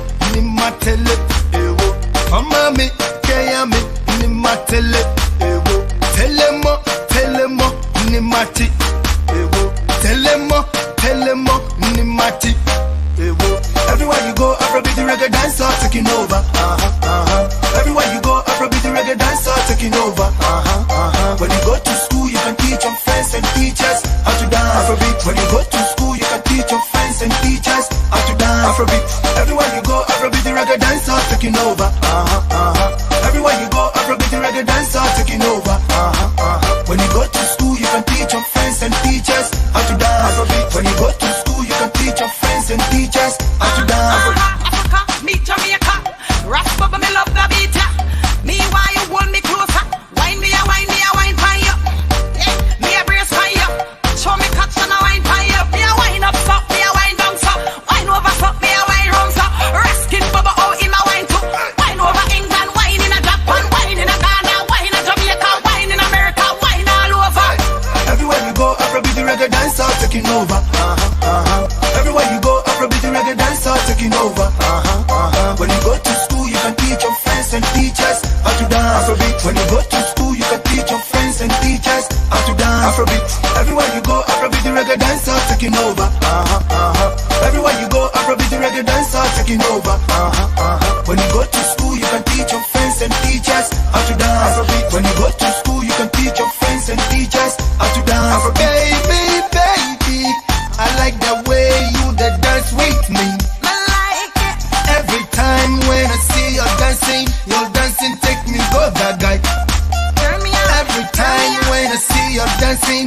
Nimati. Telemo, Nimati. Everywhere you go, Afrobeat reggae dancer taking over. Everywhere you go, Afrobeat reggae dancer taking over. When you go to school, you can teach your friends and teachers how to dance Afrobeat. When you go to school, you can teach your friends and teachers how to dance Afrobeat. Everywhere you go, Afrobeat reggae dancer taking over. Everywhere you go, Afrobeat reggae dancer taking over. When you go to school, you can teach your friends and teachers how to dance Afrobeat. When you go to school, you can teach your friends and teachers how to dance. Africa, meet Jamaica. Raspa, me love the beat. Me, why you hold me closer? Wine me, wine pan you. Yeah, me a brace pan you. Show me catch and a wine pan you. Me a wine up so, me a wine down so. Wine over so, me a wine round so. Raskin bubble out in my wine too. Wine over England, wine in a Japan, wine in a Ghana, wine in Jamaica, wine in America, wine all over. Everywhere you go, Afrobeat reggae dancer taking over. Everywhere you go, Afrobeat reggae dancer taking over. When you go to school, you can teach your friends and teachers how to dance Afrobeat. When you go to school, you can teach your friends and teachers how to dance Afrobeat. Everywhere you go, Afrobeat reggae dancer taking over. Everywhere you go, Afrobeat reggae dancer taking over. When you go to school, you can teach your friends and teachers how to dance Afrobeat. When you go to school, you can teach your friends and teachers how to dance Afrobeat. Baby, I like the way you the dance with me. I like it. Every time when I see you dancing take me go gaga. Turn me on. Every time when I see you dancing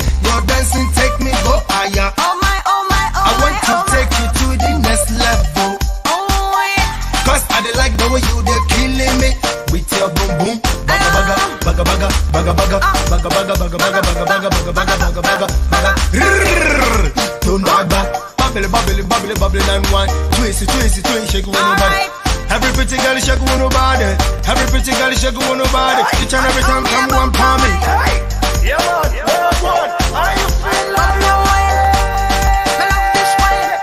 take me go higher. Oh my, oh my, oh I my, want to oh my. take you to the next level. Oh yeah. Cause I dey like the way you dey killing me with your boom boom. Baga baga, baga baga, baga baga, baga baga, baga baga, baga baga, baga baga, baga baga. Don't baga. Bubbly, bubbly, and one. Twist, shake one nobody. Every pretty girl shake one nobody. Every pretty girl shake one nobody. Each and every time come one palm me. Yeah, man. Are you feeling Love your wine. I love this wine.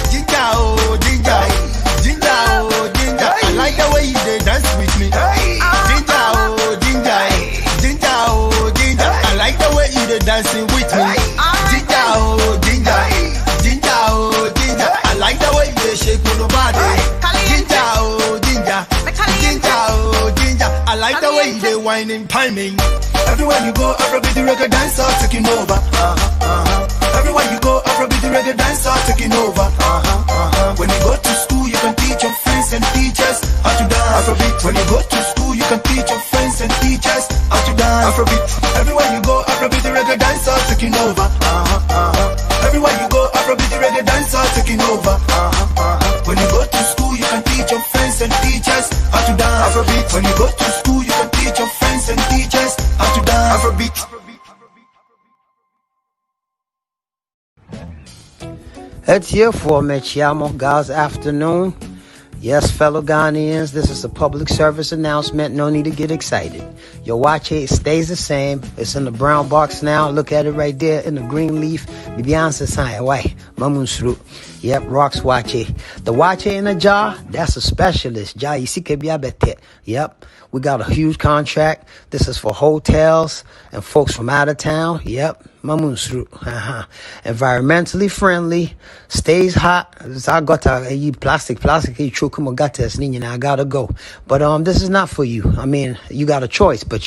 Ginger, oh, ginger. I like the way you dey dance with me. Ginger, oh, ginger. I like the way you dey dancing with me. Ginger, oh, ginger. I like the way you dey shake on nobody. Ginger, oh, ginger. I like the way you dey whining, timing. Everywhere you go, Afrobeat reggae dancer taking over. Everywhere you go, Afrobeat reggae dancer taking over. When you go to school, you can teach your friends and teachers how to dance Afrobeat. When you go to school, you can teach your friends and teachers how to dance Afrobeat. Everywhere you go, Afrobeat reggae dancer taking over. Everywhere you go, Afrobeat reggae dancer taking over. When you go to school, you can teach your friends and teachers how to dance Afrobeat. When you go to school, you can teach your friends and teachers how to dance Afrobeat. It's here for me, Chiamo, God's afternoon. Yes, fellow Ghanaians, this is a public service announcement. No need to get excited. Your watch it stays the same. It's in the brown box now. Look at it right there in the green leaf. Bibiansa sign. Why? Mamunsru. Yep, rocks watch it. The watch in a jar, that's a specialist. Ja, you see, yep. We got a huge contract. This is for hotels and folks from out of town. Yep. Mamunsru. Environmentally friendly. Stays hot. I got a plastic. I gotta go. But this is not for you. I mean, you got a choice, but